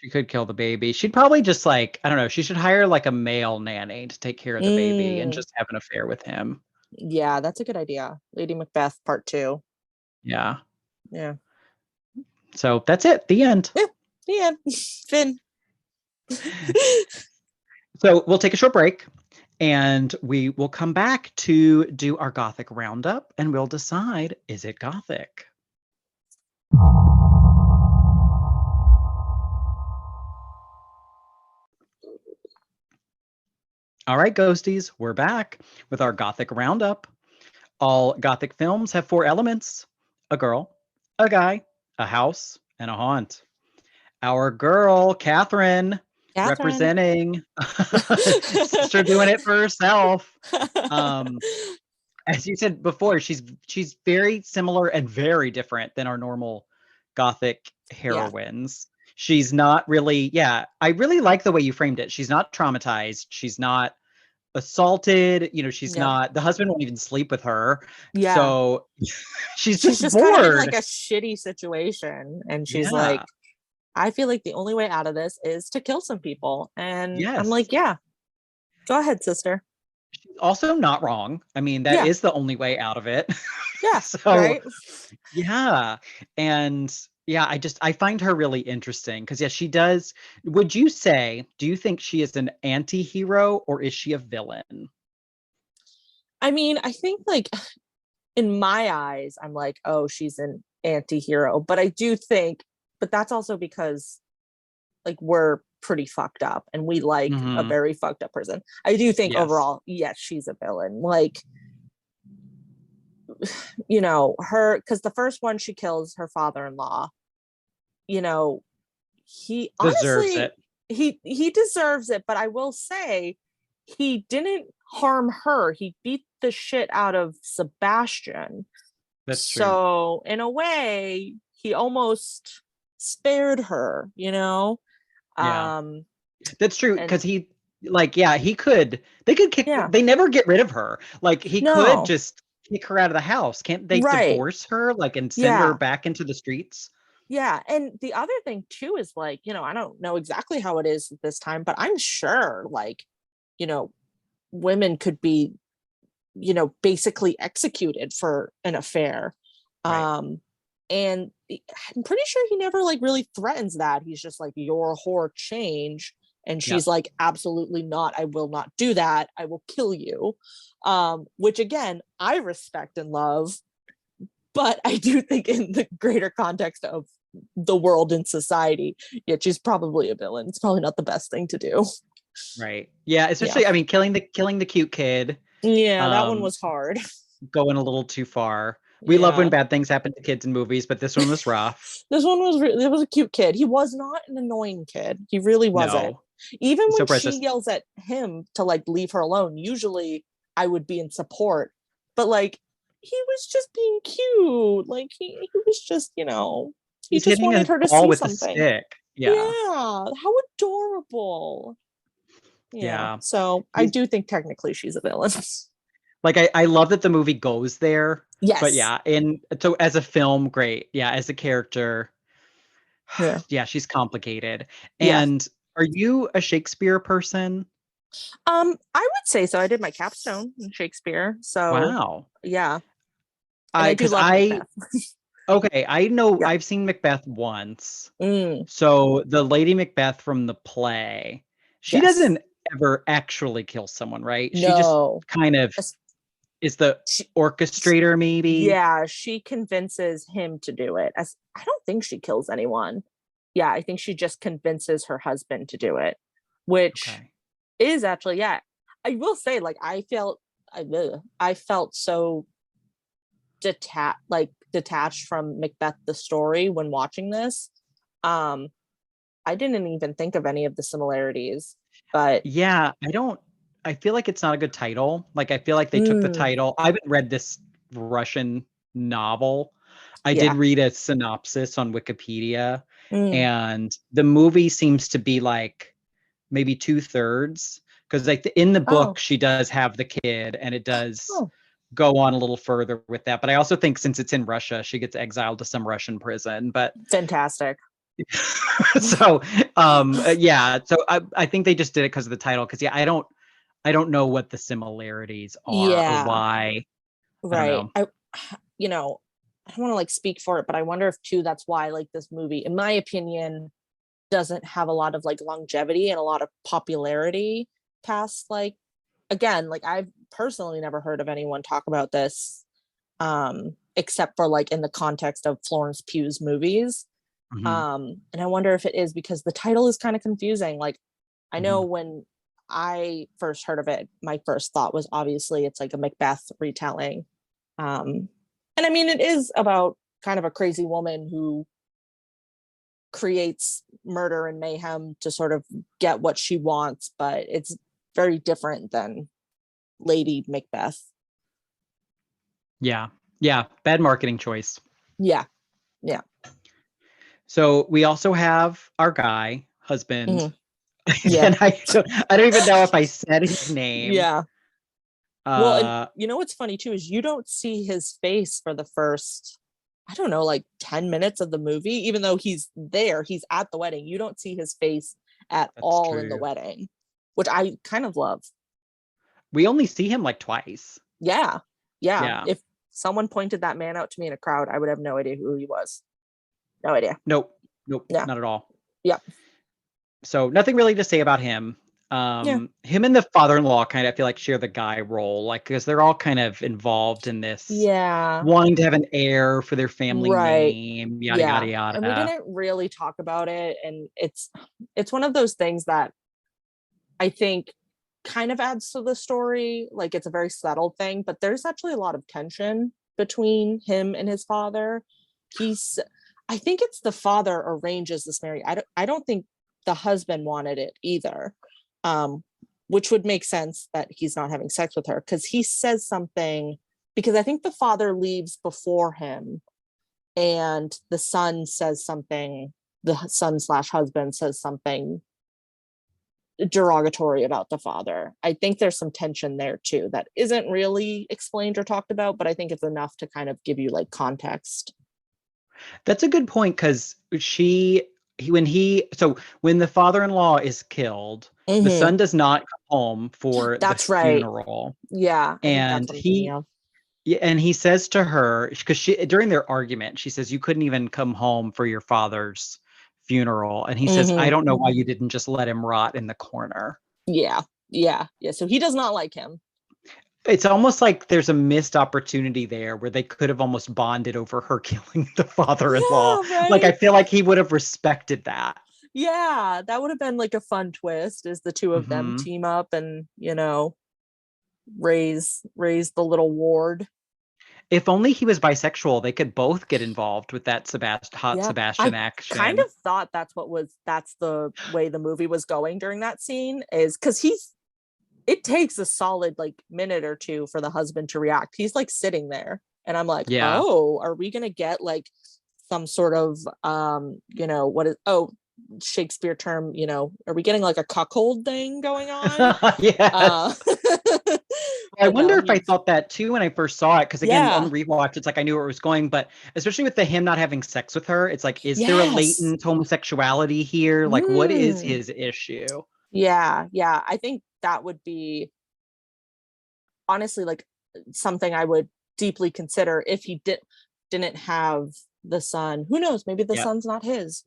She could kill the baby. She'd probably just I don't know, she should hire like a male nanny to take care of the baby and just have an affair with him. Yeah, that's a good idea. Lady Macbeth Part 2. Yeah. Yeah. So that's it. The end. Yeah. The end. Finn. So we'll take a short break and we will come back to do our Gothic roundup and we'll decide, is it Gothic? All right, ghosties, we're back with our Gothic roundup. All Gothic films have 4 elements: a girl, a guy, a house, and a haunt. Our girl, Catherine, representing. Sister doing it for herself. As you said before, she's very similar and very different than our normal Gothic heroines. She's not really, I really like the way you framed it. She's not traumatized. She's not assaulted. She's not, the husband won't even sleep with her. Yeah. So she's just kind of in bored. like a shitty situation. And she's like, I feel like the only way out of this is to kill some people. And I'm like, yeah, go ahead, sister. She's also not wrong. I mean, that is the only way out of it. Yeah. So, right. Yeah. And I find her really interesting because she does. Do you think she is an anti-hero or is she a villain? I mean, I think like in my eyes, I'm like, oh, she's an anti-hero. But I do think, but that's also because like we're pretty fucked up and we like a very fucked up person. I do think overall, yes, she's a villain. Like, her, because the first one she kills her father-in-law, he Deserves honestly, it. he deserves it. But I will say he didn't harm her. He beat the shit out of Sebastian. That's true. So in a way, he almost spared her, That's true, because he could, they could kick, they never get rid of her. Like he could just kick her out of the house. Can't they divorce her and send her back into the streets? Yeah. And the other thing too is like, I don't know exactly how it is at this time, but I'm sure women could be, basically executed for an affair. Right. And I'm pretty sure he never really threatens that. He's just like, you're a whore, change. And she's like, absolutely not. I will not do that. I will kill you. Which again, I respect and love. But I do think in the greater context of the world and society, she's probably a villain. It's probably not the best thing to do. Right. Yeah. Especially, I mean, killing the cute kid. Yeah, that one was hard. Going a little too far. We love when bad things happen to kids in movies, but this one was rough. This one was it was a cute kid. He was not an annoying kid. He really wasn't. No. Even when she yells at him to leave her alone, usually I would be in support. But he was just being cute. He was just, he just wanted her to see something. Yeah. How adorable. Yeah. So I do think technically she's a villain. I love that the movie goes there. Yes. But and so as a film, great. Yeah, as a character, she's complicated. And are you a Shakespeare person? I would say so. I did my capstone in Shakespeare. So wow. Yeah. I do love Macbeth. Okay, I know I've seen Macbeth once. So the Lady Macbeth from the play, she doesn't ever actually kill someone, right? No. She just kind of is the orchestrator, maybe. Yeah, she convinces him to do it. I don't think she kills anyone. Yeah, I think she just convinces her husband to do it, which is actually, I will say, I felt so detached from Macbeth the story when watching this. I didn't even think of any of the similarities, but I feel like it's not a good title. I feel like they took the title. I haven't read this Russian novel. I did read a synopsis on Wikipedia, and the movie seems to be maybe 2/3, because in the book she does have the kid, and it does go on a little further with that. But I also think since it's in Russia, she gets exiled to some Russian prison. But fantastic. So so I think they just did it because of the title, because I don't know what the similarities are or why. Right. I don't want to speak for it, but I wonder if too that's why this movie, in my opinion, doesn't have a lot of longevity and a lot of popularity past again, I've personally never heard of anyone talk about this except for in the context of Florence Pugh's movies. And I wonder if it is because the title is kind of confusing. I know when I first heard of it, my first thought was obviously it's a Macbeth retelling. And I mean, it is about kind of a crazy woman who creates murder and mayhem to sort of get what she wants, but it's very different than Lady Macbeth. Yeah, bad marketing choice. Yeah. So we also have our guy husband. Mhm. Yeah. And I don't even know if I said his name. Yeah. Well, and you know what's funny too is you don't see his face for the first, I don't know, like 10 minutes of the movie, even though he's there, he's at the wedding. You don't see his face at all in the wedding, which I kind of love. We only see him like twice. Yeah. If someone pointed that man out to me in a crowd, I would have no idea who he was. No idea. Nope, Yeah. not at all. Yeah. So nothing really to say about him. Him and the father-in-law kind of, I feel like, share the guy role, like, because they're all kind of involved in this. Yeah. Wanting to have an heir for their family name, yada, yada, yada. And we didn't really talk about it. And it's one of those things that I think kind of adds to the story. Like, it's a very subtle thing, but there's actually a lot of tension between him and his father. I think it's the father arranges this marriage. I don't think the husband wanted it either. Which would make sense that he's not having sex with her, because he says something, because I think the father leaves before him and the son says something, the son/husband says something derogatory about the father. I think there's some tension there too that isn't really explained or talked about, but I think it's enough to kind of give you like context. That's a good point, because when the father-in-law is killed, the son does not come home for the funeral. Yeah. And he says to her, because during their argument, she says, you couldn't even come home for your father's funeral. And he says, I don't know why you didn't just let him rot in the corner. Yeah. So he does not like him. It's almost like there's a missed opportunity there where they could have almost bonded over her killing the father-in-law. Yeah, right? Like, I feel like he would have respected that. Yeah, that would have been like a fun twist, is the two of them team up and, raise the little ward. If only he was bisexual, they could both get involved with that Sebastian action. I kind of thought that's the way the movie was going during that scene, is because it takes a solid like minute or two for the husband to react. He's like sitting there and I'm like, oh, are we going to get like some sort of, Shakespeare term, are we getting like a cuckold thing going on? Yeah. I wonder if I thought that too when I first saw it, because again, on rewatch, it's like I knew where it was going, but especially with him not having sex with her, it's like, is there a latent homosexuality here? Like, what is his issue? Yeah. I think that would be honestly like something I would deeply consider if he didn't have the son. Who knows? Maybe the son's not his.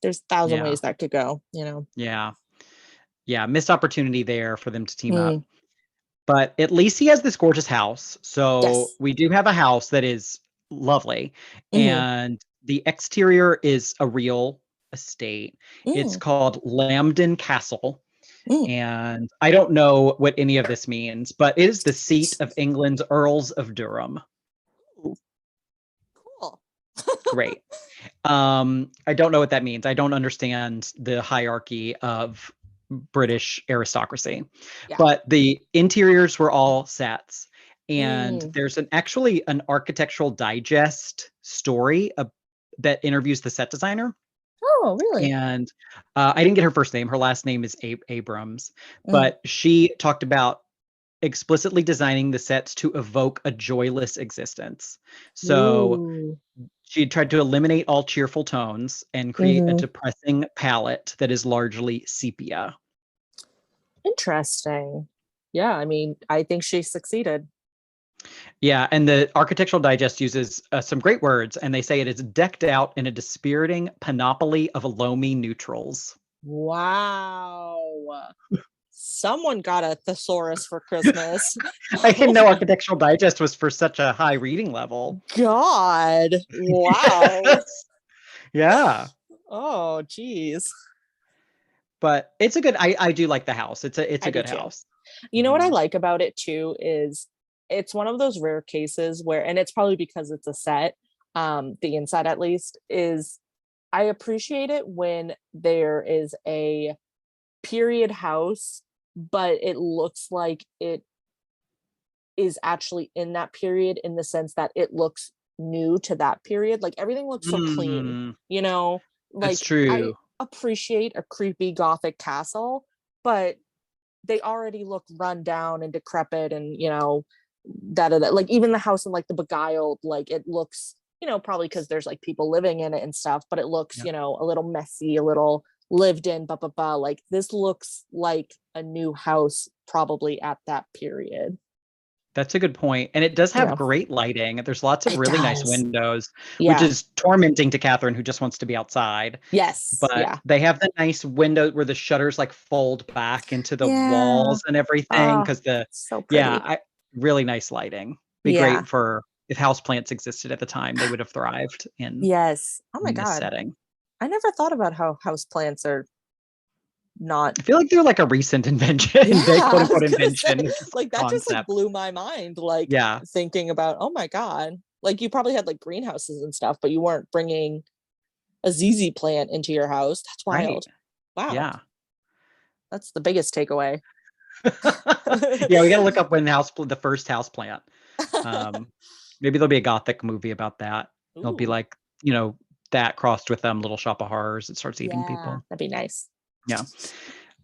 There's 1,000 ways that could go. Yeah. Missed opportunity there for them to team up. But at least he has this gorgeous house. So we do have a house that is lovely, and the exterior is a real estate. It's called Lambden Castle. And I don't know what any of this means, but it is the seat of England's Earls of Durham. Cool. Great. I don't know what that means. I don't understand the hierarchy of British aristocracy, but the interiors were all sets. And there's actually an Architectural Digest story that interviews the set designer. Oh, really? And I didn't get her first name. Her last name is Abrams, but she talked about explicitly designing the sets to evoke a joyless existence. So she tried to eliminate all cheerful tones and create a depressing palette that is largely sepia. Interesting. Yeah, I mean, I think she succeeded. Yeah, and the Architectural Digest uses some great words, and they say it is decked out in a dispiriting panoply of loamy neutrals. Wow. Someone got a thesaurus for Christmas. I didn't know Architectural Digest was for such a high reading level. God. Wow. Yeah. Oh, geez. But it's a good, I do like the house. It's a good house. You know what I like about it too is it's one of those rare cases where, and it's probably because it's a set, the inside at least, is I appreciate it when there is a period house, but it looks like it is actually in that period, in the sense that it looks new to that period. Like everything looks so clean, you know? That's Like I true. appreciate a creepy gothic castle, but they already look run down and decrepit and, you know, da. Like even the house in like the Beguiled, like it looks, you know, probably because there's like people living in it and stuff, but it looks, Yeah. you know, a little messy, a little lived in, blah blah blah. Like this looks like a new house probably at that period. That's a good point. And it does have Yeah. great lighting. There's lots of It really nice does. windows, which Yeah. is tormenting to Catherine, who just wants to be outside. Yes. But Yeah. they have the nice window where the shutters like fold back into the Yeah. walls and everything. Oh, Because so pretty. really nice lighting. Be Yeah. great for if houseplants existed at the time, they would have thrived Yes. Oh my in this God. setting. I never thought about how houseplants are not. I feel like they're like a recent invention. Yeah, They quote I was unquote gonna say, invention like that just like concept. blew my mind. Like Yeah. thinking about, oh my God, like you probably had like greenhouses and stuff, but you weren't bringing a ZZ plant into your house. That's wild. Right. Wow. Yeah. That's the biggest takeaway. Yeah, we got to look up when the first house plant. Maybe there'll be a gothic movie about that. It'll be Ooh, like, you know, that crossed with Little Shop of Horrors. It starts eating yeah, people. that'd be nice. Yeah.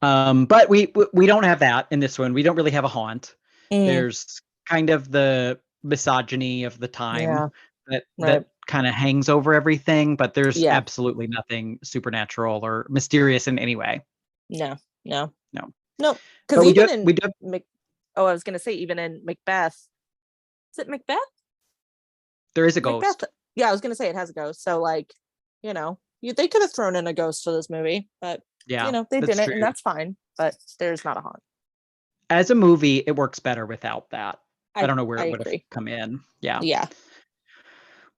But we don't have that in this one. We don't really have a haunt. There's kind of the misogyny of the time Yeah. that Right. kind of hangs over everything, but there's Yeah. absolutely nothing supernatural or mysterious in any way. No. No. Because But even we do I was gonna say even in Macbeth, is it Macbeth? there is a ghost. Macbeth. Yeah, I was gonna say it has a ghost. So like, you know, they could have thrown in a ghost for this movie, but Yeah. you know, they that's didn't, true. and that's fine. But there's not a haunt. As a movie, it works better without that. I don't know where I it would have agree. come in. Yeah. Yeah.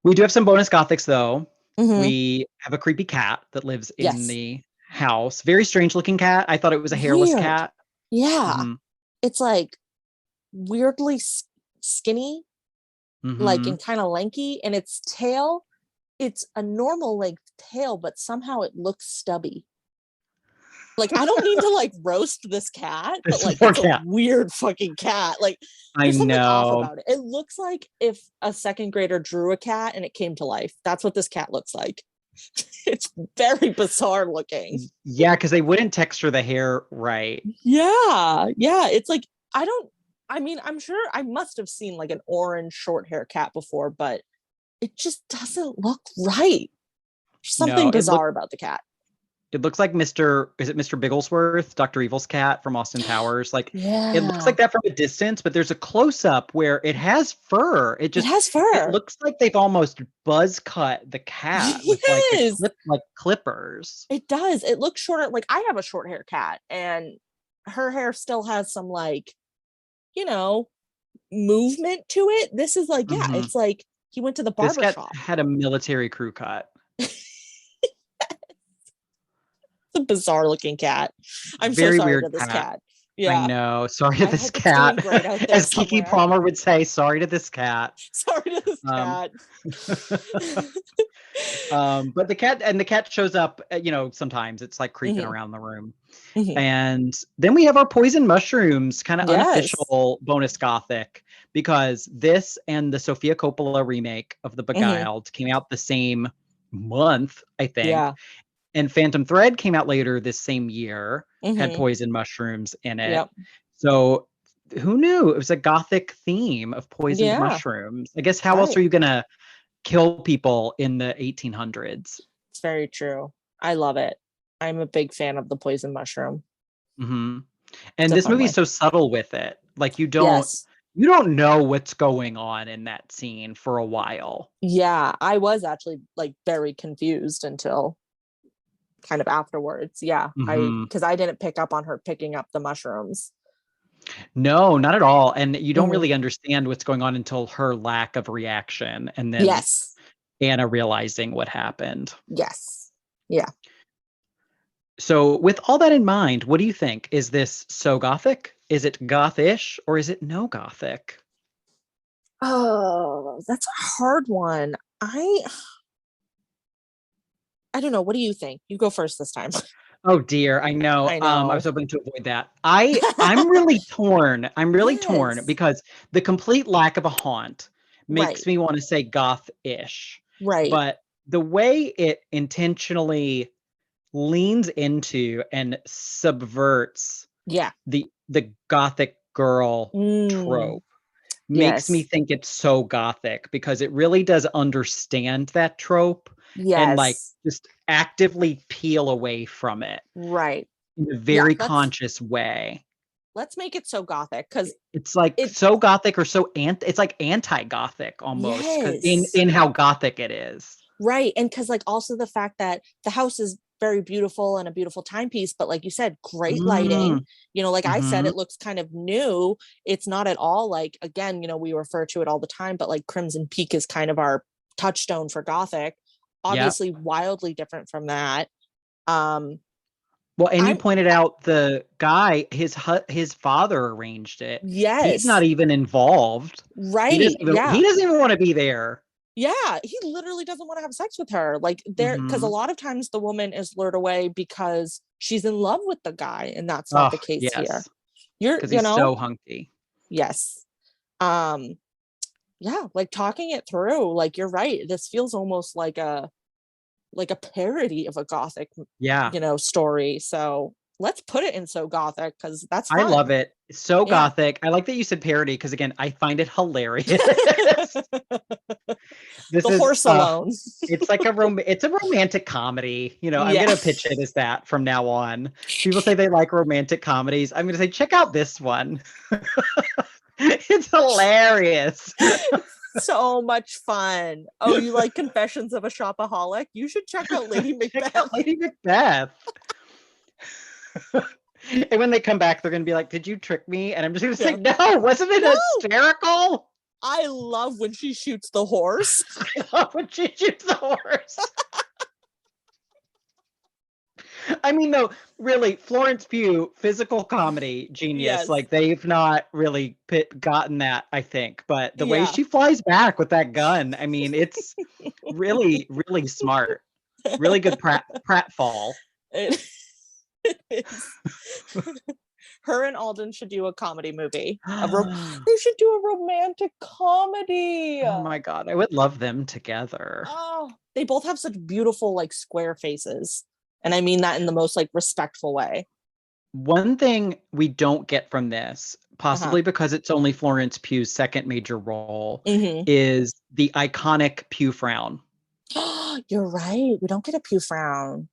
We do have some bonus gothics though. Mhm. We have a creepy cat that lives in Yes. the house. Very strange looking cat. I thought it was a hairless Weird. cat. Yeah. Mhm. It's like weirdly skinny, like Mhm. and kind of lanky, and its tail, it's a normal length tail, but somehow it looks stubby. Like I don't mean to like roast this cat, but This like poor it's a cat. weird fucking cat. Like I there's something off know. about it. It looks like if a second grader drew a cat and it came to life. That's what this cat looks like. It's very bizarre looking. Yeah, because they wouldn't texture the hair right. Yeah. It's like I mean, I'm sure I must have seen like an orange short hair cat before, but it just doesn't look right. There's something No, bizarre about the cat. it looks like is it Mr. Bigglesworth, Dr. Evil's cat from Austin Powers? Like Yeah. it looks like that from a distance, but there's a close up where it has fur. It has fur. It looks like they've almost buzz cut the cat with Yes. like clippers. It does. It looks shorter. Like I have a short hair cat and her hair still has some like, you know, movement to it. This is like, yeah, Mhm. it's like he went to the This barber cat shop. had a military crew cut. It's a bizarre looking cat. I'm Very so sorry weird to this cat. cat. Yeah. I know. Sorry to I this hope it's cat. doing great out there As Kiki somewhere. Palmer would say, sorry to this cat. Sorry to this cat. But the cat shows up, you know, sometimes it's like creeping Mhm. around the room. Mhm. And then we have our poison mushrooms, kind of Yes. unofficial bonus gothic, because this and the Sofia Coppola remake of The Beguiled came out the same month, I think. Yeah. And Phantom Thread came out later this same year, had Mhm. poison mushrooms in it. Yep. So who knew? It was a gothic theme of poisoned Yeah. mushrooms. I guess how else Right. are you gonna kill people in the 1800s? It's very true. I love it. I'm a big fan of the poison mushroom. Hmm. It's And a this fun movie's way. so subtle with it. Like you Yes. don't know what's going on in that scene for a while. Yeah, I was actually like very confused until kind of afterwards. Yeah, Mhm. because I didn't pick up on her picking up the mushrooms. No, not at all. And you don't Mhm. really understand what's going on until her lack of reaction and then Yes. Anna realizing what happened. Yes. Yeah. So, with all that in mind, what do you think? Is this so gothic? Is it gothish or is it no gothic? Oh, that's a hard one. I don't know. What do you think? You go first this time. Oh dear, I know. I know. I was hoping to avoid that. I'm really torn. I'm really torn Yes. because the complete lack of a haunt makes Right. me want to say goth-ish. Right. But the way it intentionally leans into and subverts Yeah. the gothic girl trope makes me Yes. think it's so gothic because it really does understand that trope and like Yes. just actively peel away from it Right. in a Yeah, very conscious way. let's make it so gothic because It's like so gothic or so it's like anti-gothic almost because yes. in how gothic it is. Right. And because like also the fact that the house is very beautiful and a beautiful timepiece, but like you said, great lighting. You know, like I said, it looks kind of new. It's not at all like, again, you know, we refer to it all the time, but like Crimson Peak is kind of our touchstone for gothic. Obviously wildly different from that. Well, and you pointed out the guy, his father arranged it. Yes. He's not even involved. Right. He doesn't even want to be there. Yeah, he literally doesn't want to have sex with her. Like there, because a lot of times the woman is lured away because she's in love with the guy, and that's not the case here. Because he's so hunky. Yes. Yeah, like talking it through, like you're right. This feels almost like a parody of a gothic, you know, story. So let's put it in so gothic because that's fun. I love it. It's so gothic. I like that you said parody because again, I find it hilarious. This the horse alone. It's like it's a romantic comedy. You know, I'm gonna pitch it as that from now on. People say they like romantic comedies. I'm gonna say check out this one. It's hilarious. So much fun. Oh, you like Confessions of a Shopaholic? You should check out Lady Macbeth. Check out Lady Macbeth. And when they come back, they're gonna be like, "Did you trick me?" And I'm just gonna say, "No, wasn't it hysterical?" I love when she shoots the horse. I love when she shoots the horse. I mean, though, really, Florence Pugh, physical comedy genius. Yes. Like they've not really gotten that, I think. But the way she flies back with that gun, I mean, it's really, really smart. Really good pratfall. It is. Her and Alden should do a comedy movie. They should do a romantic comedy. Oh my God, I would love them together. Oh, they both have such beautiful, like, square faces. And I mean that in the most like respectful way. One thing we don't get from this, possibly because it's only Florence Pugh's second major role, is the iconic Pugh frown. You're right. We don't get a Pugh frown.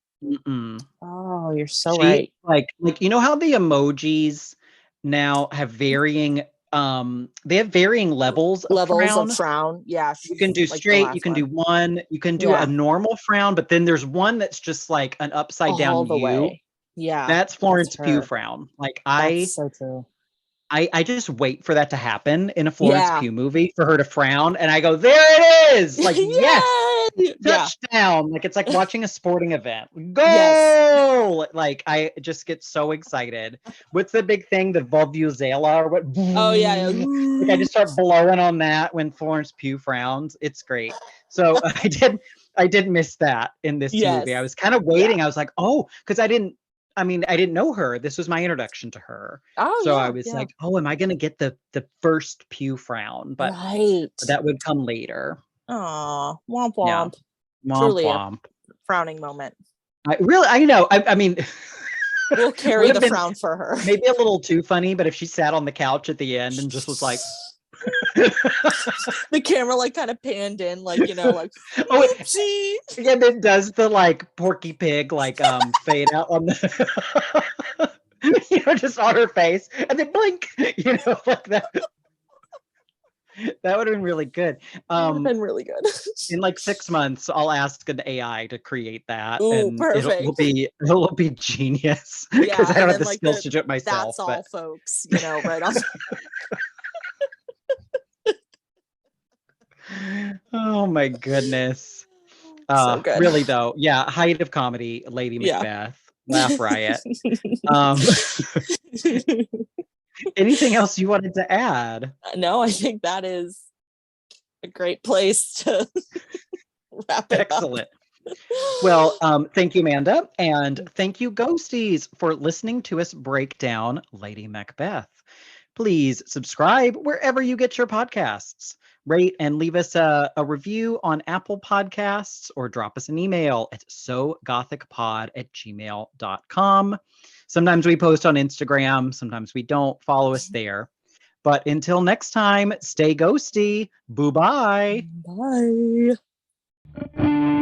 Oh, you're so right. Like you know how the emojis now have varying they have varying levels of frown. Yeah. You can do straight, you can do one, you can do a normal frown, but then there's one that's just like an upside down U. Way. Yeah. That's Florence Pugh frown. Like that's so true. I just wait for that to happen in a Florence Pugh movie for her to frown and I go, there it is. Like, yes. Touchdown. Like it's like watching a sporting event. Goal. Yes. Like I just get so excited. What's the big thing? The Vuvuzela or what? Oh yeah. Like I just start blowing on that when Florence Pugh frowns. It's great. So I did miss that in this movie. I was kind of waiting. I was like, oh, because I didn't know her. This was my introduction to her. Oh, so I was like, oh, am I going to get the first Pugh frown? But that would come later. Oh, womp womp. Yeah. Womp Truly womp. A frowning moment. I know. I mean, we'll carry the frown for her. Maybe a little too funny, but if she sat on the couch at the end and just was like, the camera like kind of panned in, like, you know, like oopsie. And it does the like Porky Pig like fade out on the you know, just on her face and then blink, you know, like that. That would have been really good. Would have been really good. In like 6 months, I'll ask an AI to create that. Ooh, and perfect. It'll be genius. Because I don't have the skills to do it myself. That's all, folks. You know, right on. Oh my goodness. So good. Really though, yeah, height of comedy, Lady Macbeth, laugh riot. Anything else you wanted to add? No, I think that is a great place to wrap it Excellent. up. Well, thank you, Amanda. And thank you, Ghosties, for listening to us break down Lady Macbeth. Please subscribe wherever you get your podcasts. Rate and leave us a review on Apple Podcasts or drop us an email at sogothicpod@gmail.com. Sometimes we post on Instagram, sometimes we don't. Follow us there. But until next time, stay ghosty. Boo bye. Bye.